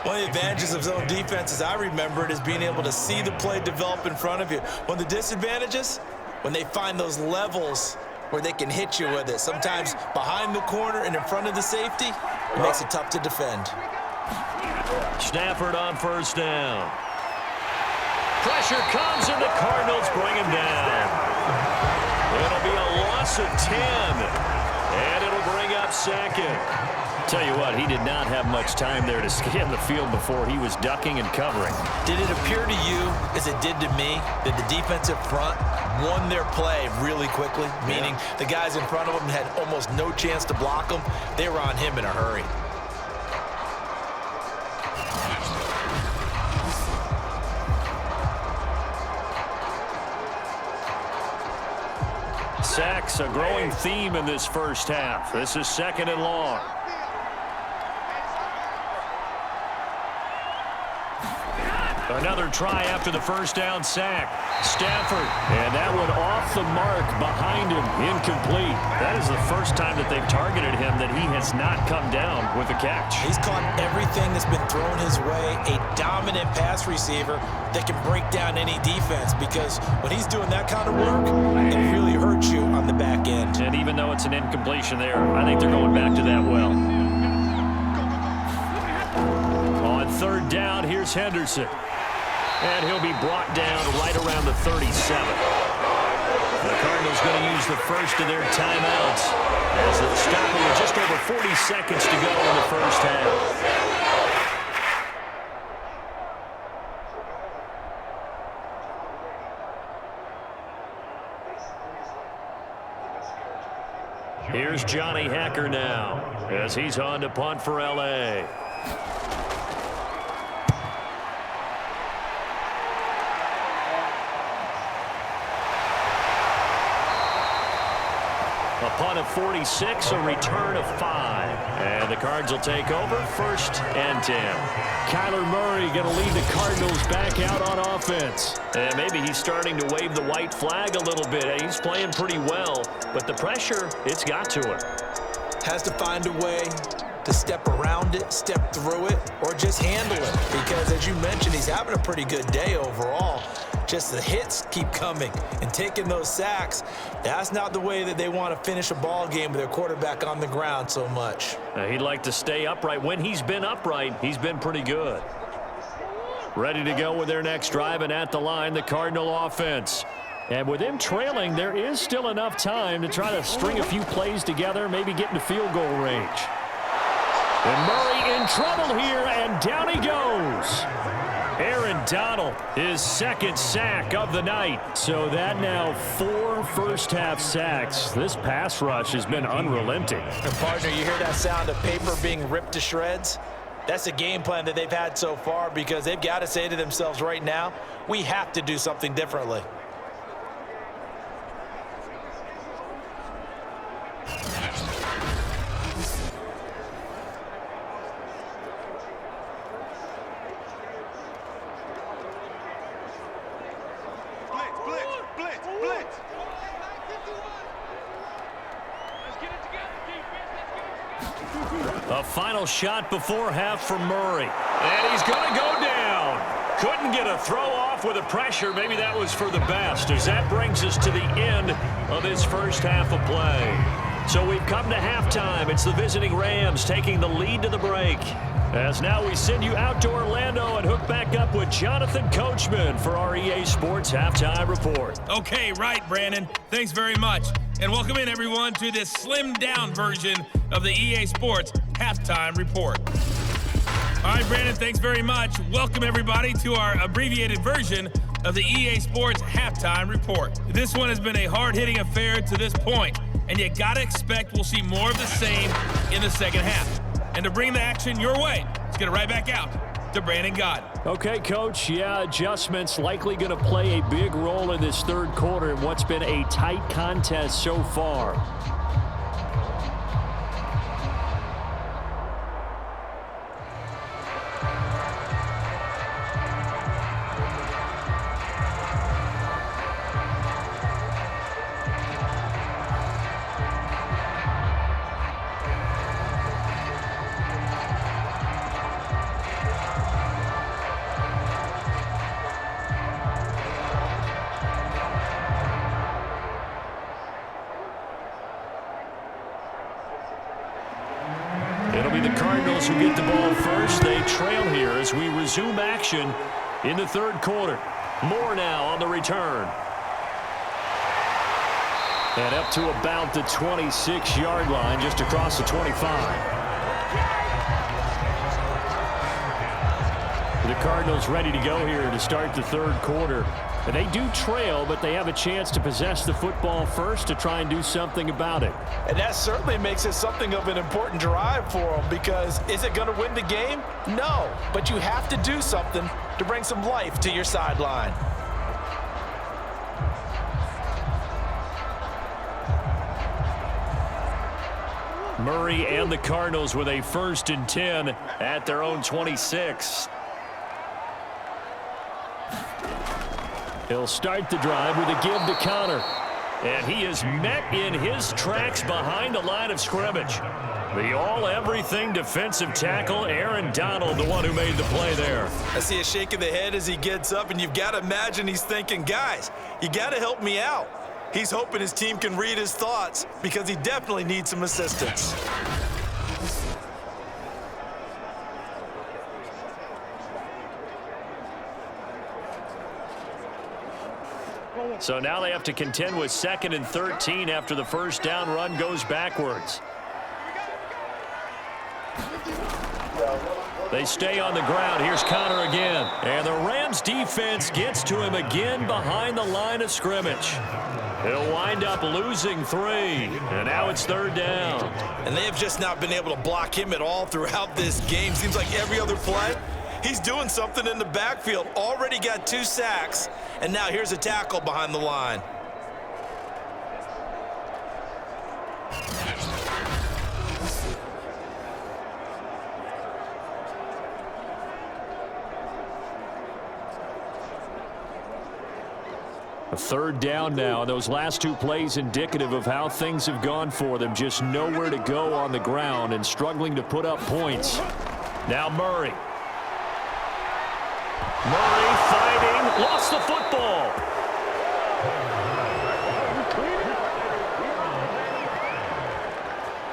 One of the advantages of zone defense, as I remember it, is being able to see the play develop in front of you. One of the disadvantages, when they find those levels where they can hit you with it. Sometimes behind the corner and in front of the safety, it makes it tough to defend. Stafford on first down. Pressure comes, and the Cardinals bring him down. It'll be a loss of 10, and it'll bring up second. Tell you what, he did not have much time there to scan the field before he was ducking and covering. Did it appear to you, as it did to me, that the defensive front won their play really quickly? Meaning the guys in front of them had almost no chance to block them. They were on him in a hurry. Sacks, a growing theme in this first half. This is 2nd and long. Another try after the first down sack. Stafford, and that one off the mark behind him, incomplete. That is the first time that they've targeted him that he has not come down with a catch. He's caught everything that's been thrown his way, a dominant pass receiver that can break down any defense, because when he's doing that kind of work, it really hurts you on the back end. And even though it's an incompletion there, I think they're going back to that well. On 3rd down, here's Henderson. And he'll be brought down right around the 37. The Cardinals going to use the first of their timeouts as it's stopping with just over 40 seconds to go in the first half. Here's Johnny Hacker now as he's on to punt for L.A. A punt of 46, a return of 5. And the Cards will take over 1st and 10. Kyler Murray going to lead the Cardinals back out on offense. And maybe he's starting to wave the white flag a little bit. He's playing pretty well, but the pressure, it's got to him. Has to find a way to step around it, step through it, or just handle it. Because as you mentioned, he's having a pretty good day overall. Just the hits keep coming and taking those sacks. That's not the way that they want to finish a ball game with their quarterback on the ground so much. He'd like to stay upright. When he's been upright, he's been pretty good. Ready to go with their next drive, and at the line, the Cardinal offense. And with them trailing, there is still enough time to try to string a few plays together, maybe get into field goal range. And Murray in trouble here, and down he goes. Aaron Donald, his 2nd sack of the night. So that now 4 first-half sacks. This pass rush has been unrelenting. And partner, you hear that sound of paper being ripped to shreds? That's a game plan that they've had so far, because they've got to say to themselves right now, we have to do something differently. A final shot before half from Murray. And he's going to go down. Couldn't get a throw off with the pressure. Maybe that was for the best, as that brings us to the end of this first half of play. So we've come to halftime. It's the visiting Rams taking the lead to the break. As now we send you out to Orlando and hook back up with Jonathan Coachman for our EA Sports Halftime Report. Okay, right, Brandon. Thanks very much. And welcome in, everyone, to this slimmed-down version of the EA Sports Halftime Report. All right, Brandon, thanks very much. Welcome, everybody, to our abbreviated version of the EA Sports Halftime Report. This one has been a hard-hitting affair to this point, and you got to expect we'll see more of the same in the second half. And to bring the action your way, let's get it right back out to Brandon Gaudin. Okay, Coach. Yeah, adjustments likely going to play a big role in this third quarter in what's been a tight contest so far. It'll be the Cardinals who get the ball first. They trail here as we resume action in the third quarter. Moore now on the return. And up to about the 26-yard line, just across the 25. The Cardinals ready to go here to start the third quarter. And they do trail, but they have a chance to possess the football first to try and do something about it. And that certainly makes it something of an important drive for them, because is it going to win the game? No, but you have to do something to bring some life to your sideline. Murray and the Cardinals with a 1st and 10 at their own 26. He'll start the drive with a give to Connor. And he is met in his tracks behind the line of scrimmage. The all-everything defensive tackle, Aaron Donald, the one who made the play there. I see a shake of the head as he gets up, and you've got to imagine he's thinking, guys, you got to help me out. He's hoping his team can read his thoughts, because he definitely needs some assistance. So now they have to contend with 2nd and 13 after the first down run goes backwards. They stay on the ground. Here's Connor again. And the Rams defense gets to him again behind the line of scrimmage. He'll wind up losing 3. And now it's 3rd down. And they have just not been able to block him at all throughout this game. Seems like every other play, he's doing something in the backfield. Already got 2 sacks. And now here's a tackle behind the line. A 3rd down now. Those last 2 plays indicative of how things have gone for them. Just nowhere to go on the ground and struggling to put up points. Now Murray. Murray fighting. Lost the football.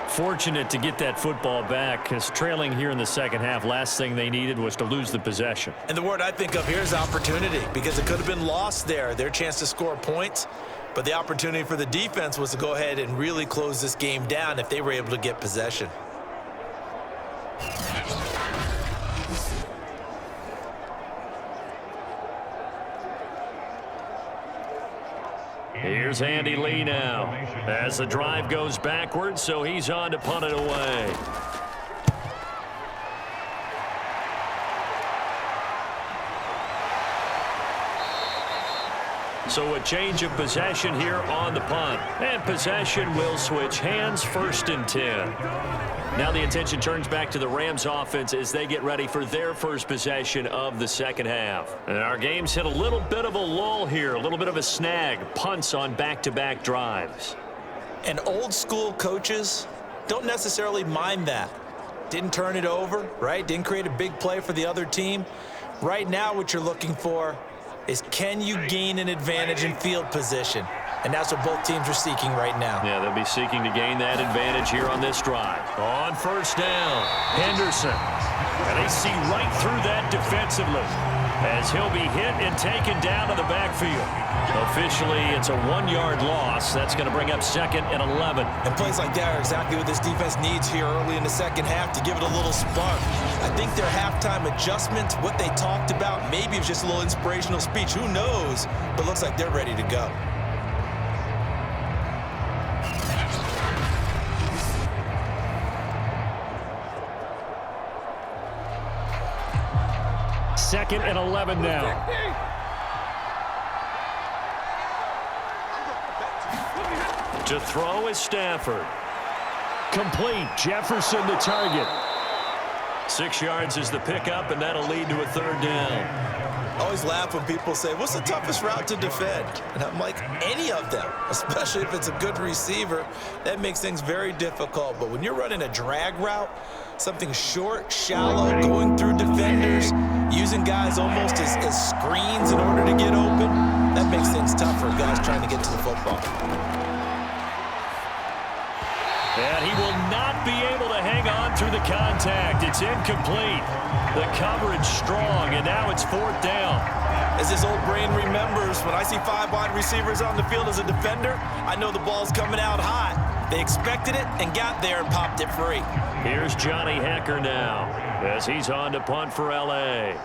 Fortunate to get that football back, because trailing here in the second half, last thing they needed was to lose the possession. And the word I think of here is opportunity, because it could have been lost there. Their chance to score points, but the opportunity for the defense was to go ahead and really close this game down if they were able to get possession. Here's Andy Lee now as the drive goes backwards, so he's on to punt it away. So a change of possession here on the punt. And possession will switch hands, 1st and 10. Now the attention turns back to the Rams offense as they get ready for their first possession of the second half. And our game's hit a little bit of a lull here, a little bit of a snag. Punts on back-to-back drives. And old school coaches don't necessarily mind that. Didn't turn it over, right? Didn't create a big play for the other team. Right now what you're looking for is, can you gain an advantage in field position? And that's what both teams are seeking right now. Yeah, they'll be seeking to gain that advantage here on this drive. On 1st down, Henderson. And they see right through that defensively as he'll be hit and taken down to the backfield. Officially, it's a 1-yard loss. That's going to bring up 2nd and 11. And plays like that are exactly what this defense needs here early in the second half to give it a little spark. I think their halftime adjustments, what they talked about, maybe it was just a little inspirational speech. Who knows? But looks like they're ready to go. 2nd and 11 now. To throw is Stafford. Complete. Jefferson the target. 6 yards is the pickup, and that'll lead to a 3rd down. I always laugh when people say, what's the toughest route to defend? And I'm like, any of them, especially if it's a good receiver. That makes things very difficult. But when you're running a drag route, something short, shallow, going through defenders, using guys almost as screens in order to get open, that makes things tough for guys trying to get to the football. And he will not be able to hang on through the contact. It's incomplete. The coverage strong, and now it's 4th down. As his old brain remembers, when I see 5 wide receivers on the field as a defender, I know the ball's coming out hot. They expected it and got there and popped it free. Here's Johnny Hecker now as he's on to punt for L.A.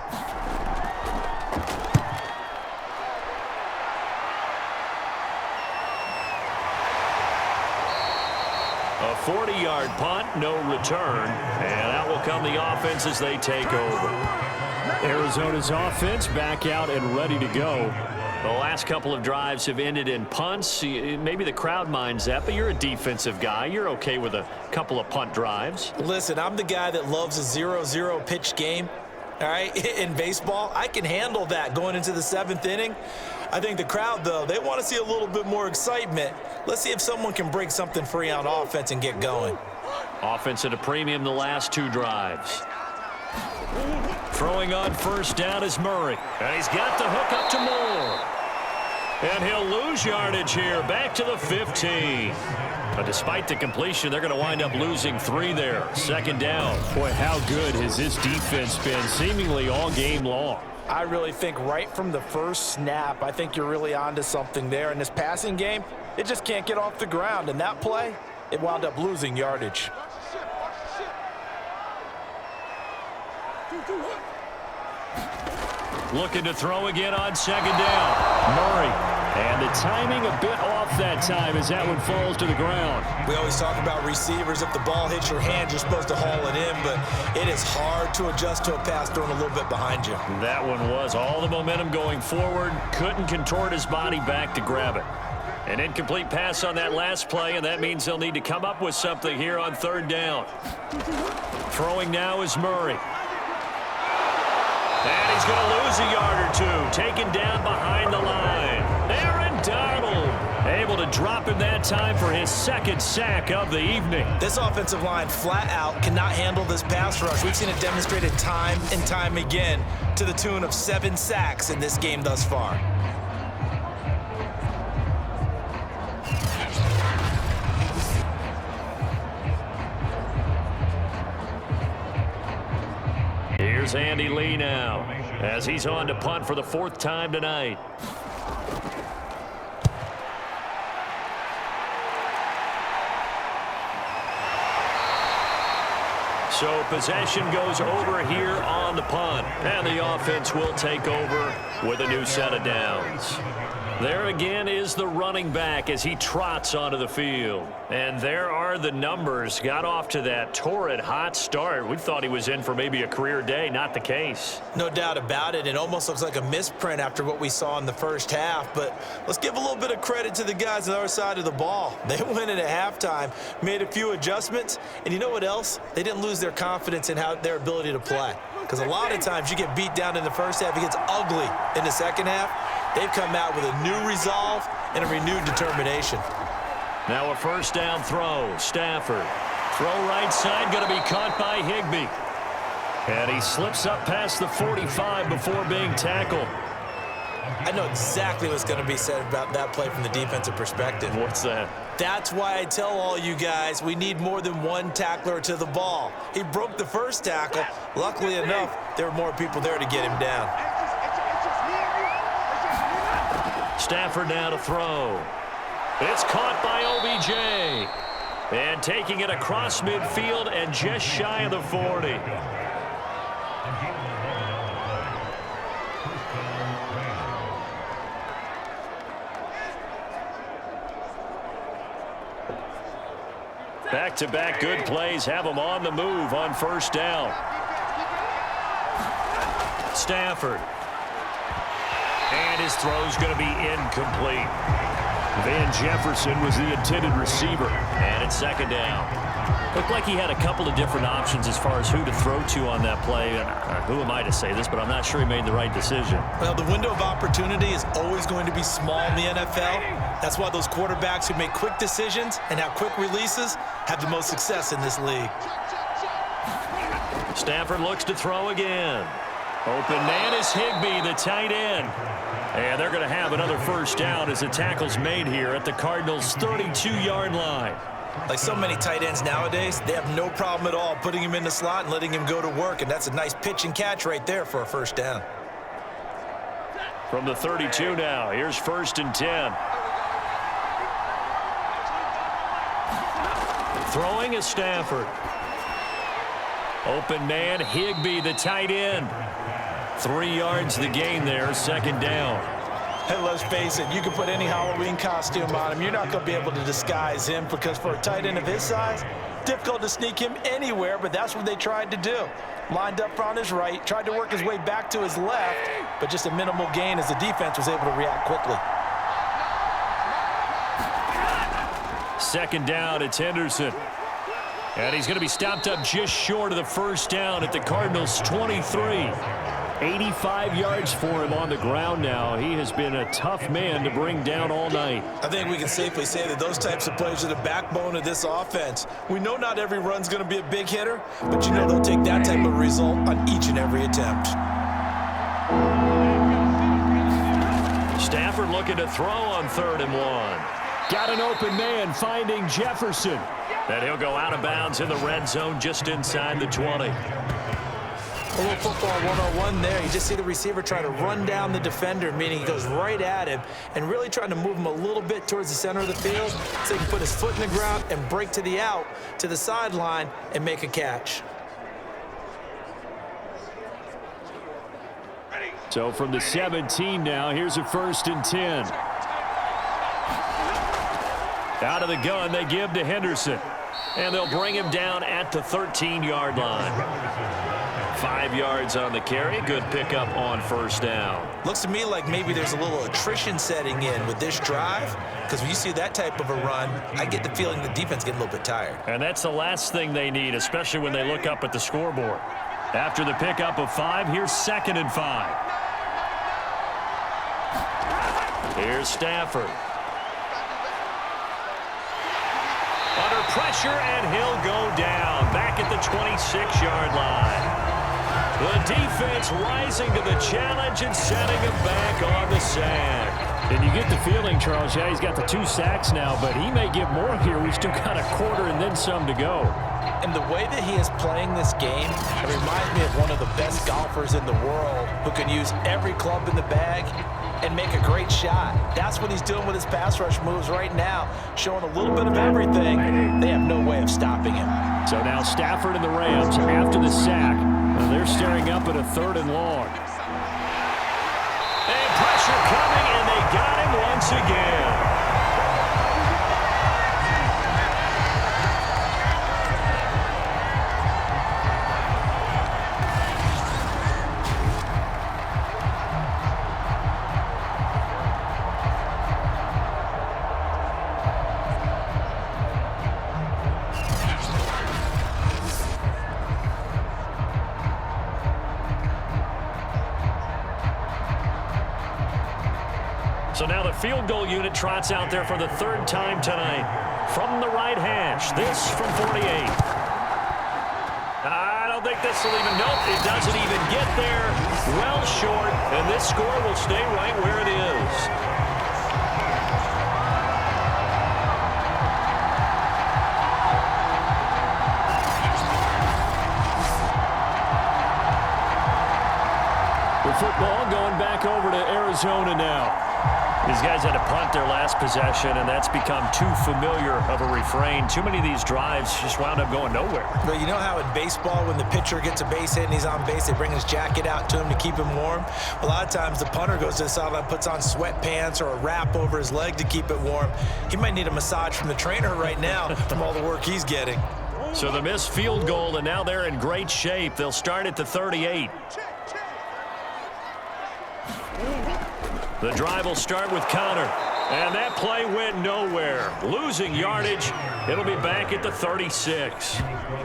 A 40-yard punt, no return, and out will come the offense as they take over. Arizona's offense back out and ready to go. The last couple of drives have ended in punts. Maybe the crowd minds that, but you're a defensive guy. You're okay with a couple of punt drives. Listen, I'm the guy that loves a 0-0 pitch game. All right, in baseball, I can handle that going into the 7th inning. I think the crowd, though, they want to see a little bit more excitement. Let's see if someone can break something free on offense and get going. Offense at a premium the last 2 drives. Throwing on 1st down is Murray. And he's got the hook up to Moore. And he'll lose yardage here, back to the 15. But despite the completion, they're going to wind up losing 3 there. 2nd down. Boy, how good has this defense been seemingly all game long? I really think right from the first snap, I think you're really onto something there. In this passing game, it just can't get off the ground. And that play, it wound up losing yardage. Looking to throw again on 2nd down. Murray. And the timing a bit off that time as that one falls to the ground. We always talk about receivers. If the ball hits your hand, you're supposed to haul it in, but it is hard to adjust to a pass thrown a little bit behind you. That one was all the momentum going forward. Couldn't contort his body back to grab it. An incomplete pass on that last play, and that means they'll need to come up with something here on 3rd down. Throwing now is Murray. And he's going to lose a yard or 2, taken down behind the line. Aaron Donald able to drop him that time for his 2nd sack of the evening. This offensive line flat out cannot handle this pass rush. We've seen it demonstrated time and time again to the tune of 7 sacks in this game thus far. Here's Andy Lee now as he's on to punt for the 4th time tonight. So possession goes over here on the punt, and the offense will take over with a new set of downs. There again is the running back as he trots onto the field. And there are the numbers. Got off to that torrid hot start. We thought he was in for maybe a career day. Not the case. No doubt about it. It almost looks like a misprint after what we saw in the first half. But let's give a little bit of credit to the guys on our side of the ball. They went in at halftime, made a few adjustments. And you know what else? They didn't lose their confidence in their ability to play. Because a lot of times you get beat down in the first half. It gets ugly in the second half. They've come out with a new resolve and a renewed determination. Now a 1st down throw. Stafford. Throw right side, going to be caught by Higbee. And he slips up past the 45 before being tackled. I know exactly what's going to be said about that play from the defensive perspective. What's that? That's why I tell all you guys we need more than one tackler to the ball. He broke the first tackle. Luckily enough, there were more people there to get him down. Stafford now to throw. It's caught by OBJ. And taking it across midfield and just shy of the 40. Back-to-back good plays have them on the move on 1st down. Stafford. And his throw's going to be incomplete. Van Jefferson was the intended receiver. And it's second down. Looked like he had a couple of different options as far as who to throw to on that play. And who am I to say this, but I'm not sure he made the right decision. Well, the window of opportunity is always going to be small in the NFL. That's why those quarterbacks who make quick decisions and have quick releases have the most success in this league. Stafford looks to throw again. Open man is Higbee, the tight end. And they're going to have another first down as the tackle's made here at the Cardinals' 32-yard line. Like so many tight ends nowadays, they have no problem at all putting him in the slot and letting him go to work, and that's a nice pitch and catch right there for a first down. From the 32 now, here's 1st and 10. Throwing is Stafford. Open man, Higbee, the tight end. 3 yards the gain there, second down. And let's face it, you can put any Halloween costume on him. You're not going to be able to disguise him because for a tight end of his size, difficult to sneak him anywhere, but that's what they tried to do. Lined up on his right, tried to work his way back to his left, but just a minimal gain as the defense was able to react quickly. Second down, it's Henderson. And he's going to be stopped up just short of the first down at the Cardinals' 23. 85 yards for him on the ground now. He has been a tough man to bring down all night. I think we can safely say that those types of plays are the backbone of this offense. We know not every run's going to be a big hitter, but you know they'll take that type of result on each and every attempt. Stafford looking to throw on 3rd and 1. Got an open man finding Jefferson. And he'll go out of bounds in the red zone just inside the 20. A little football 101 there. You just see the receiver try to run down the defender, meaning he goes right at him and really trying to move him a little bit towards the center of the field so he can put his foot in the ground and break to the out, to the sideline, and make a catch. So from the 17 now, here's a 1st and 10. Out of the gun, they give to Henderson. And they'll bring him down at the 13-yard line. 5 yards on the carry. Good pickup on first down. Looks to me like maybe there's a little attrition setting in with this drive, because when you see that type of a run, I get the feeling the defense getting a little bit tired. And that's the last thing they need, especially when they look up at the scoreboard. After the pickup of 5, here's 2nd and 5. Here's Stafford. Under pressure, and he'll go down back at the 26-yard line. The defense rising to the challenge and setting him back on the sack. And you get the feeling, Charles, yeah, he's got the 2 sacks now, but he may get more here. We've still got a quarter and then some to go. And the way that he is playing this game, it reminds me of one of the best golfers in the world who can use every club in the bag and make a great shot. That's what he's doing with his pass rush moves right now, showing a little bit of everything. They have no way of stopping him. So now Stafford and the Rams after the sack. They're staring up at a 3rd and long. And pressure coming, and they got him once again. So now the field goal unit trots out there for the 3rd time tonight. From the right hash, this from 48. I don't think this will even, nope, it doesn't even get there. Well short, and this score will stay right where it is. The football going back over to Arizona now. These guys had to punt their last possession, and that's become too familiar of a refrain. Too many of these drives just wound up going nowhere. But you know how in baseball, when the pitcher gets a base hit and he's on base, they bring his jacket out to him to keep him warm? A lot of times the punter goes to the sideline, puts on sweatpants or a wrap over his leg to keep it warm. He might need a massage from the trainer right now from all the work he's getting. So the missed field goal, and now they're in great shape. They'll start at the 38. The drive will start with Connor. And that play went nowhere. Losing yardage. It'll be back at the 36.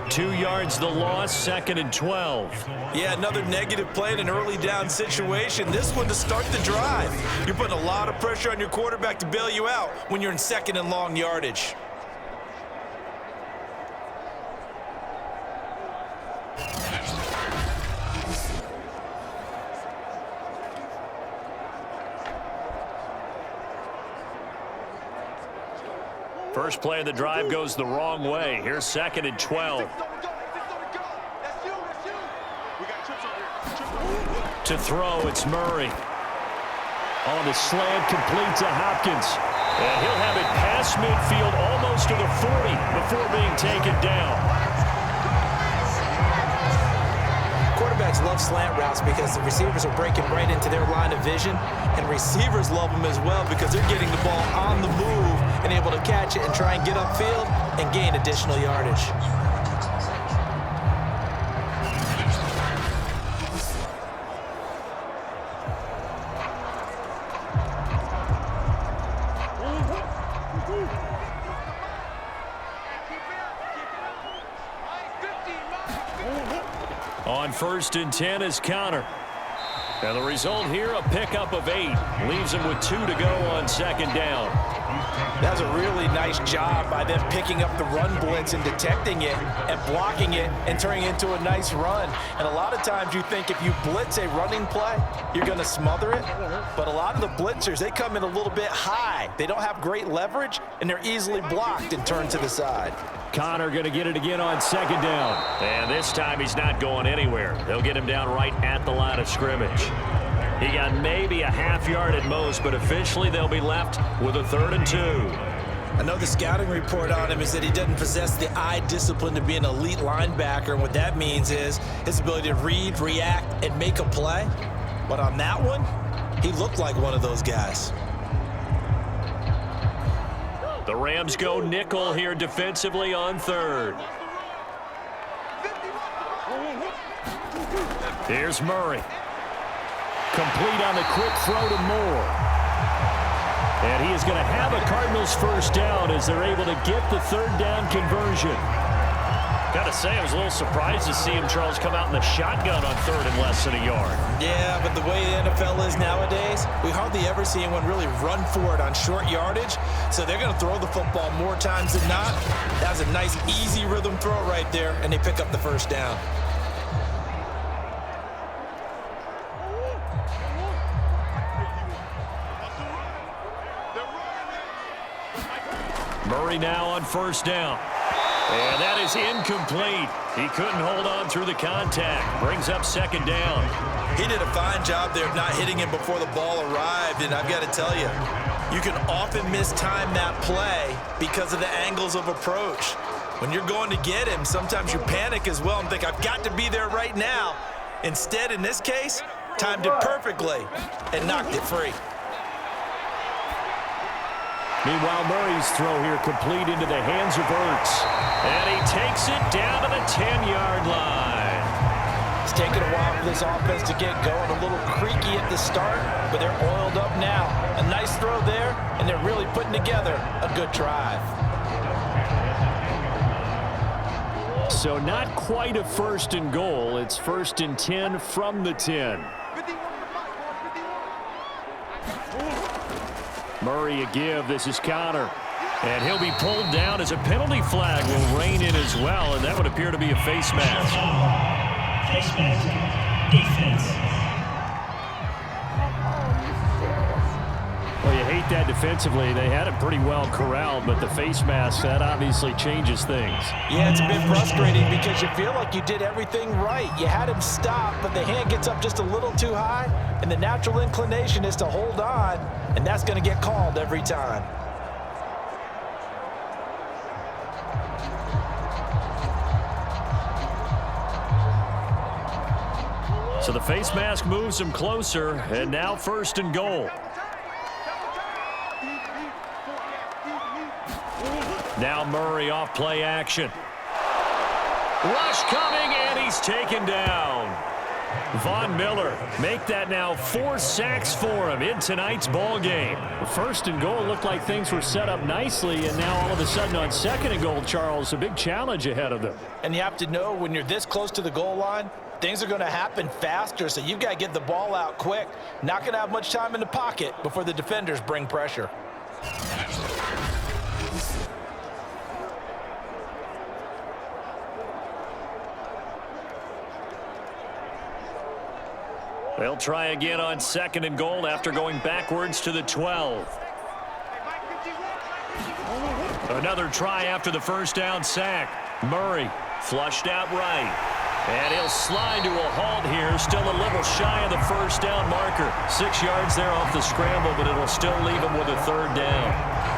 2 yards the loss, 2nd and 12. Yeah, another negative play in an early down situation. This one to start the drive. You're putting a lot of pressure on your quarterback to bail you out when you're in 2nd and long yardage. First play of the drive goes the wrong way. Here's 2nd and 12. To throw, it's Murray. On the slant, complete to Hopkins. And he'll have it past midfield almost to the 40 before being taken down. Quarterbacks love slant routes because the receivers are breaking right into their line of vision, and receivers love them as well because they're getting the ball on the move and able to catch it and try and get upfield and gain additional yardage. On 1st and 10 is Connor. And the result here, a pickup of 8. Leaves him with 2 to go on 2nd down. That was a really nice job by them picking up the run blitz and detecting it and blocking it and turning it into a nice run. And a lot of times you think if you blitz a running play, you're going to smother it. But a lot of the blitzers, they come in a little bit high. They don't have great leverage, and they're easily blocked and turned to the side. Connor going to get it again on 2nd down. And this time he's not going anywhere. They'll get him down right at the line of scrimmage. He got maybe a half yard at most, but officially they'll be left with a 3rd and 2. I know the scouting report on him is that he doesn't possess the eye discipline to be an elite linebacker. And what that means is his ability to read, react, and make a play. But on that one, he looked like one of those guys. The Rams go nickel here defensively on 3rd. Here's Murray. Complete on the quick throw to Moore. And he is going to have a Cardinals first down as they're able to get the 3rd down conversion. Got to say, I was a little surprised to see him, Charles, come out in the shotgun on 3rd and less than a yard. Yeah, but the way the NFL is nowadays, we hardly ever see anyone really run for it on short yardage. So they're going to throw the football more times than not. That was a nice, easy rhythm throw right there, and they pick up the first down. Murray now on 1st down. And that is incomplete. He couldn't hold on through the contact. Brings up 2nd down. He did a fine job there of not hitting him before the ball arrived, and I've got to tell you, you can often mistime that play because of the angles of approach. When you're going to get him, sometimes you panic as well and think, I've got to be there right now. Instead, in this case, timed it perfectly and knocked it free. Meanwhile, Murray's throw here complete into the hands of Ertz. And he takes it down to the 10-yard line. It's taken a while for this offense to get going. A little creaky at the start, but they're oiled up now. A nice throw there, and they're really putting together a good drive. So not quite a 1st and goal. It's 1st and 10 from the 10. Murray a give. This is Connor. And he'll be pulled down as a penalty flag will rein in as well, and that would appear to be a face mask. Face mask. Defense. Well, you hate that defensively. They had it pretty well corralled, but the face mask, that obviously changes things. Yeah, it's a bit frustrating because you feel like you did everything right. You had him stop, but the hand gets up just a little too high, and the natural inclination is to hold on, and that's going to get called every time. So the face mask moves him closer, and now 1st and goal. Now Murray off play action. Rush coming, and he's taken down. Von Miller make that now 4 sacks for him in tonight's ball game. First and goal looked like things were set up nicely, and now all of a sudden on second and goal, Charles, a big challenge ahead of them. And you have to know when you're this close to the goal line, things are going to happen faster, so you've got to get the ball out quick. Not going to have much time in the pocket before the defenders bring pressure. They'll try again on second and goal after going backwards to the 12. Another try after the first down sack. Murray flushed out right. And he'll slide to a halt here, still a little shy of the first down marker. 6 yards there off the scramble, but it'll still leave him with a third down.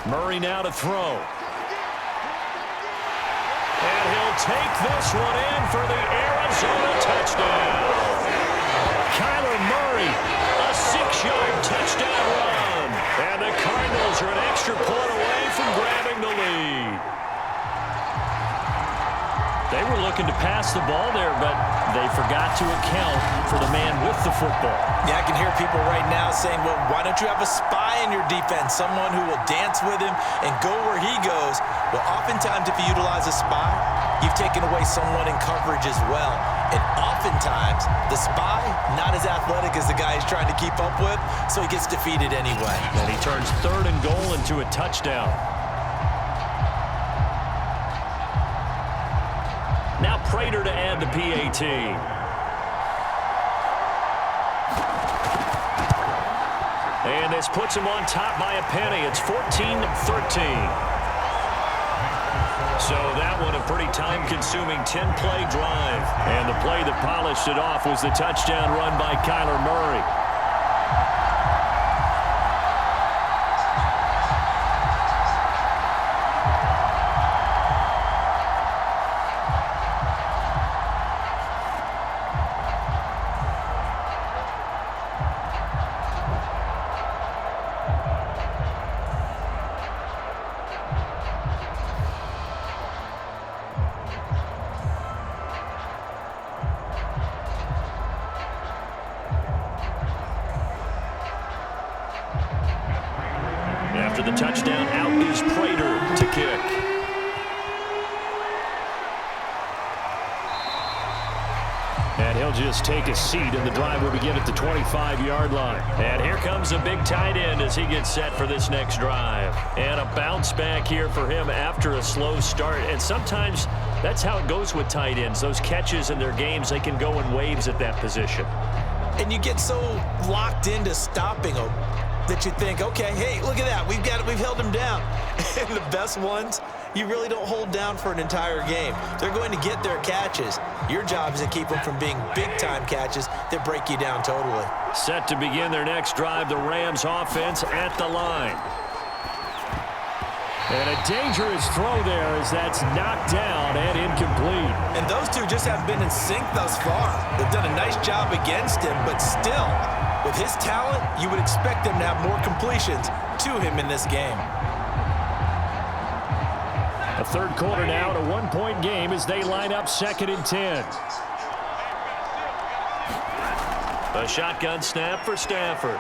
Murray now to throw. And he'll take this one in for the Arizona touchdown. Kyler Murray, a 6-yard touchdown run. And the Cardinals are an extra point away from grabbing the lead. They were looking to pass the ball there, but they forgot to account for the man with the football. Yeah, I can hear people right now saying, well, why don't you have a spy in your defense, someone who will dance with him and go where he goes? Well, oftentimes if you utilize a spy, you've taken away someone in coverage as well. And oftentimes, the spy, not as athletic as the guy he's trying to keep up with, so he gets defeated anyway. And he turns third and goal into a touchdown. Now Prater to add the PAT. And this puts him on top by a penny. It's 14-13. So that one a pretty time-consuming 10-play drive. And the play that polished it off was the touchdown run by Kyler Murray. After the touchdown, out is Prater to kick. And he'll just take a seat, and the drive will begin at the 25-yard line. And here comes a big tight end as he gets set for this next drive. And a bounce back here for him after a slow start. And sometimes that's how it goes with tight ends. Those catches in their games, they can go in waves at that position. And you get so locked into stopping them that you think, okay, hey, look at that. We've got it. We've held them down. And the best ones, you really don't hold down for an entire game. They're going to get their catches. Your job is to keep them from being big-time catches that break you down totally. Set to begin their next drive, the Rams offense at the line. And a dangerous throw there as that's knocked down and incomplete. And those two just haven't been in sync thus far. They've done a nice job against him, but still, with his talent, you would expect them to have more completions to him in this game. A third quarter now and a one-point game as they line up 2nd and 10. A shotgun snap for Stafford.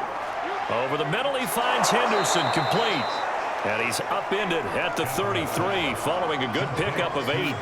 Over the middle, he finds Henderson, complete. And he's upended at the 33 following a good pickup of 8.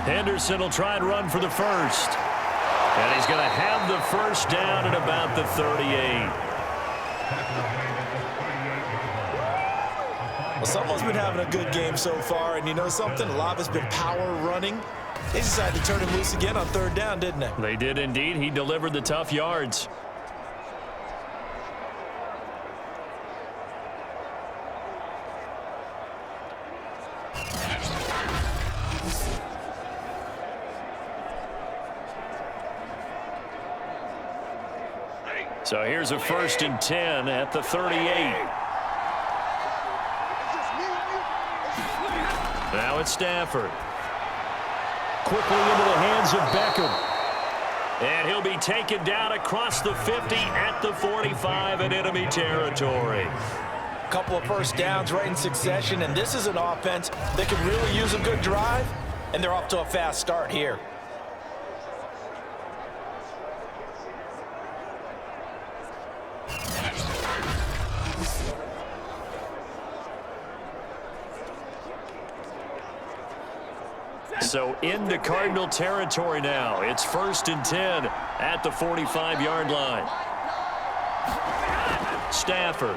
Henderson will try and run for the first. And he's going to have the first down at about the 38. Well, someone's been having a good game so far, and you know something? A lot of it's been power running. They decided to turn him loose again on 3rd down, didn't they? They did indeed. He delivered the tough yards. So here's a 1st and 10 at the 38. Now it's Stafford. Quickly into the hands of Beckham. And he'll be taken down across the 50 at the 45 in enemy territory. A couple of 1st downs right in succession, and this is an offense that could really use a good drive, and they're off to a fast start here. So into Cardinal territory now. It's 1st and 10 at the 45-yard line. Stafford.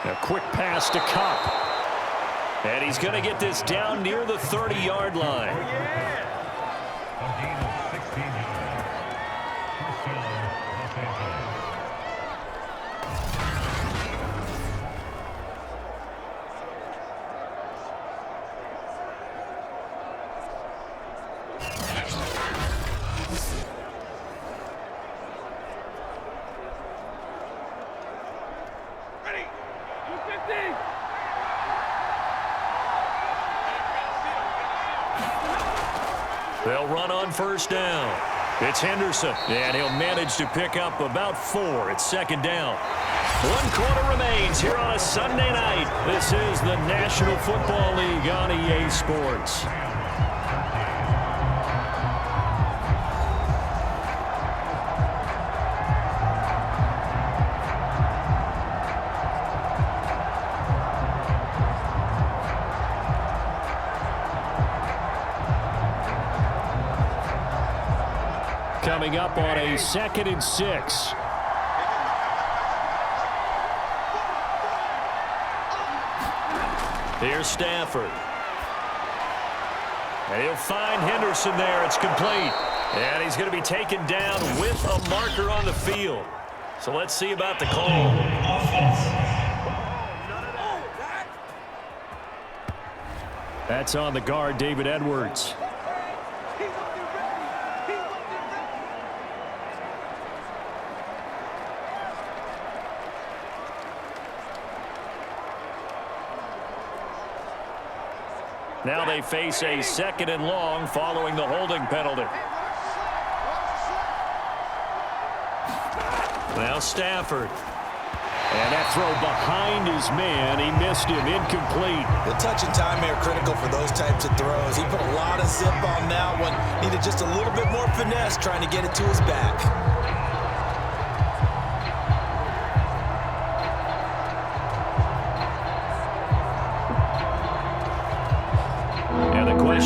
A quick pass to Kupp. And he's going to get this down near the 30-yard line. They'll run on 1st down. It's Henderson, and he'll manage to pick up about 4. It's 2nd down. 1 quarter remains here on a Sunday night. This is the National Football League on EA Sports. Coming up on a 2nd and 6. Here's Stafford. And he'll find Henderson there. It's complete. And he's going to be taken down with a marker on the field. So let's see about the call. That's on the guard, David Edwards. Now they face a 2nd and long following the holding penalty. Now Stafford. And that throw behind his man. He missed him. Incomplete. The touch and time are critical for those types of throws. He put a lot of zip on that one. Needed just a little bit more finesse trying to get it to his back.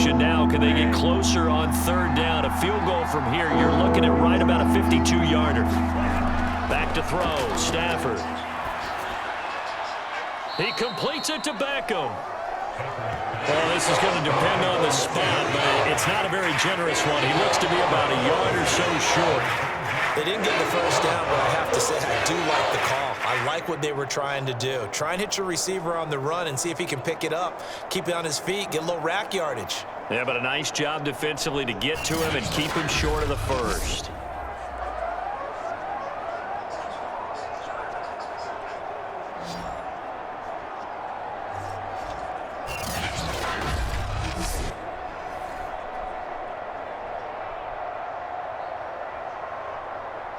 Now, can they get closer on 3rd down? A field goal from here, you're looking at right about a 52-yarder. Back to throw, Stafford. He completes it to Beckham. Well, this is going to depend on the spot, but it's not a very generous one. He looks to be about a yard or so short. They didn't get the 1st down, but I have to say I do like the call. I like what they were trying to do. Try and hit your receiver on the run and see if he can pick it up. Keep it on his feet, get a little rack yardage. Yeah, but a nice job defensively to get to him and keep him short of the 1st.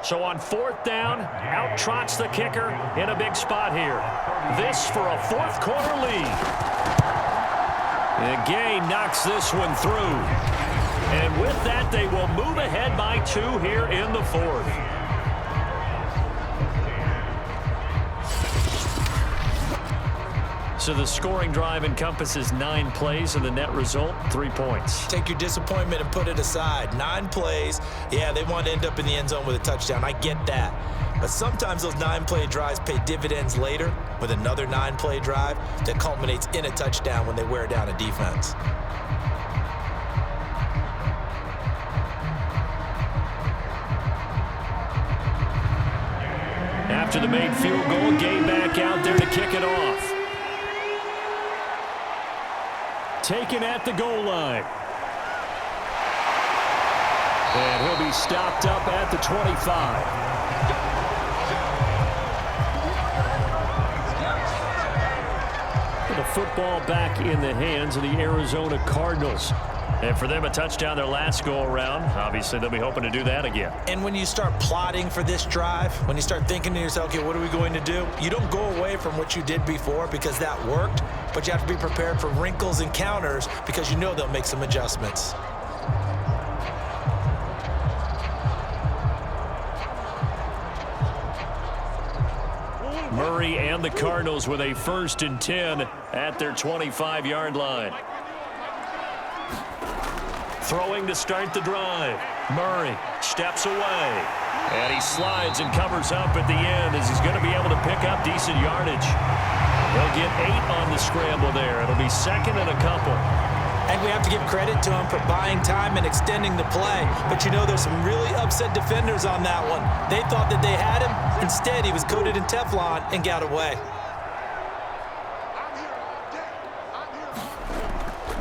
So on 4th down, out trots the kicker in a big spot here. This for a 4th quarter lead. And Gay knocks this one through. And with that, they will move ahead by 2 here in the 4th. So the scoring drive encompasses 9 plays, and the net result, 3 points. Take your disappointment and put it aside. 9 plays. Yeah, they want to end up in the end zone with a touchdown. I get that. But sometimes those 9-play drives pay dividends later. with another 9-play drive that culminates in a touchdown when they wear down a defense. After the made field goal, Gay back out there to kick it off. Taken at the goal line. And he'll be stopped up at the 25. The football back in the hands of the Arizona Cardinals. And for them, a touchdown their last go-around. Obviously, they'll be hoping to do that again. And when you start plotting for this drive, when you start thinking to yourself, okay, what are we going to do? You don't go away from what you did before because that worked, but you have to be prepared for wrinkles and counters because you know they'll make some adjustments. Murray and the Cardinals with a 1st and 10 at their 25-yard line. Throwing to start the drive. Murray steps away. And he slides and covers up at the end as he's going to be able to pick up decent yardage. They'll get 8 on the scramble there. It'll be 2nd and a couple. And we have to give credit to him for buying time and extending the play. But you know, there's some really upset defenders on that one. They thought that they had him. Instead, he was coated in Teflon and got away.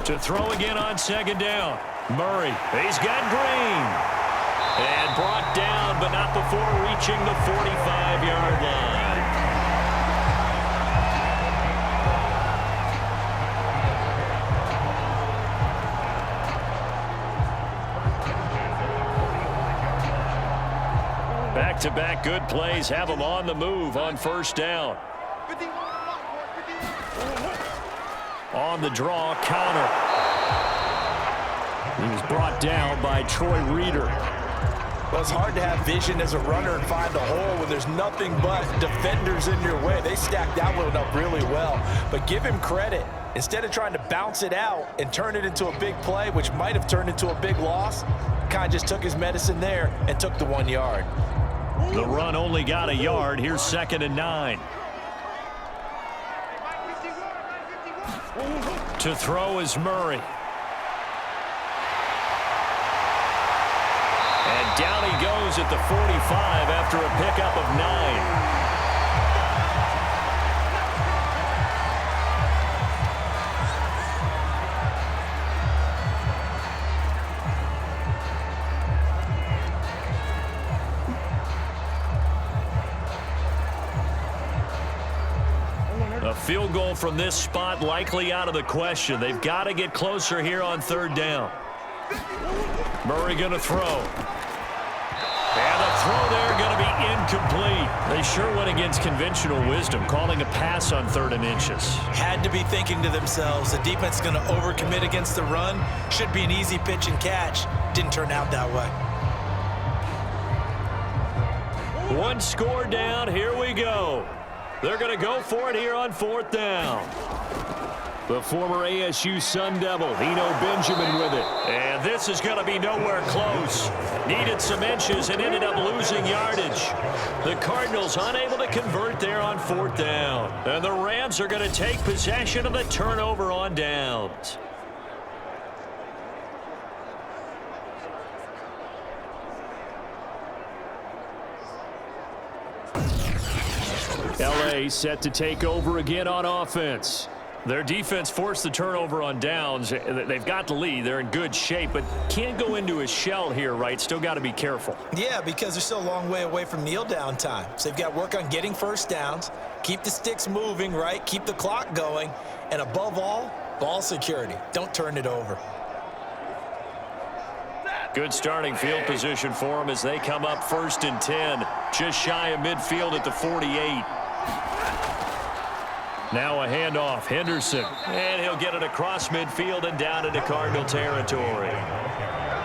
To throw again on 2nd down. Murray, he's got Green. And brought down, but not before reaching the 45-yard line. Back-to-back good plays have him on the move on 1st down. On the draw, counter. He was brought down by Troy Reeder. Well, it's hard to have vision as a runner and find a hole when there's nothing but defenders in your way. They stacked that one up really well. But give him credit. Instead of trying to bounce it out and turn it into a big play, which might have turned into a big loss, kind of just took his medicine there and took the 1 yard. The run only got a yard. Here's 2nd and 9. To throw is Murray. And down he goes at the 45 after a pickup of 9. A field goal from this spot likely out of the question. They've got to get closer here on 3rd down. Murray going to throw. And the throw there going to be incomplete. They sure went against conventional wisdom, calling a pass on 3rd and inches. Had to be thinking to themselves, the defense is going to overcommit against the run. Should be an easy pitch and catch. Didn't turn out that way. 1 score down. Here we go. They're going to go for it here on 4th down. The former ASU Sun Devil, Eno Benjamin with it. And this is going to be nowhere close. Needed some inches and ended up losing yardage. The Cardinals unable to convert there on 4th down. And the Rams are going to take possession of the turnover on downs. LA set to take over again on offense. Their defense forced the turnover on downs. They've got the lead. They're in good shape, but can't go into a shell here, right? Still got to be careful. Yeah, because they're still a long way away from kneel down time. So they've got to work on getting 1st downs, keep the sticks moving, right? Keep the clock going, and above all, ball security. Don't turn it over. Good starting field position for them as they come up 1st and 10, just shy of midfield at the 48. Now a handoff, Henderson, and he'll get it across midfield and down into Cardinal territory.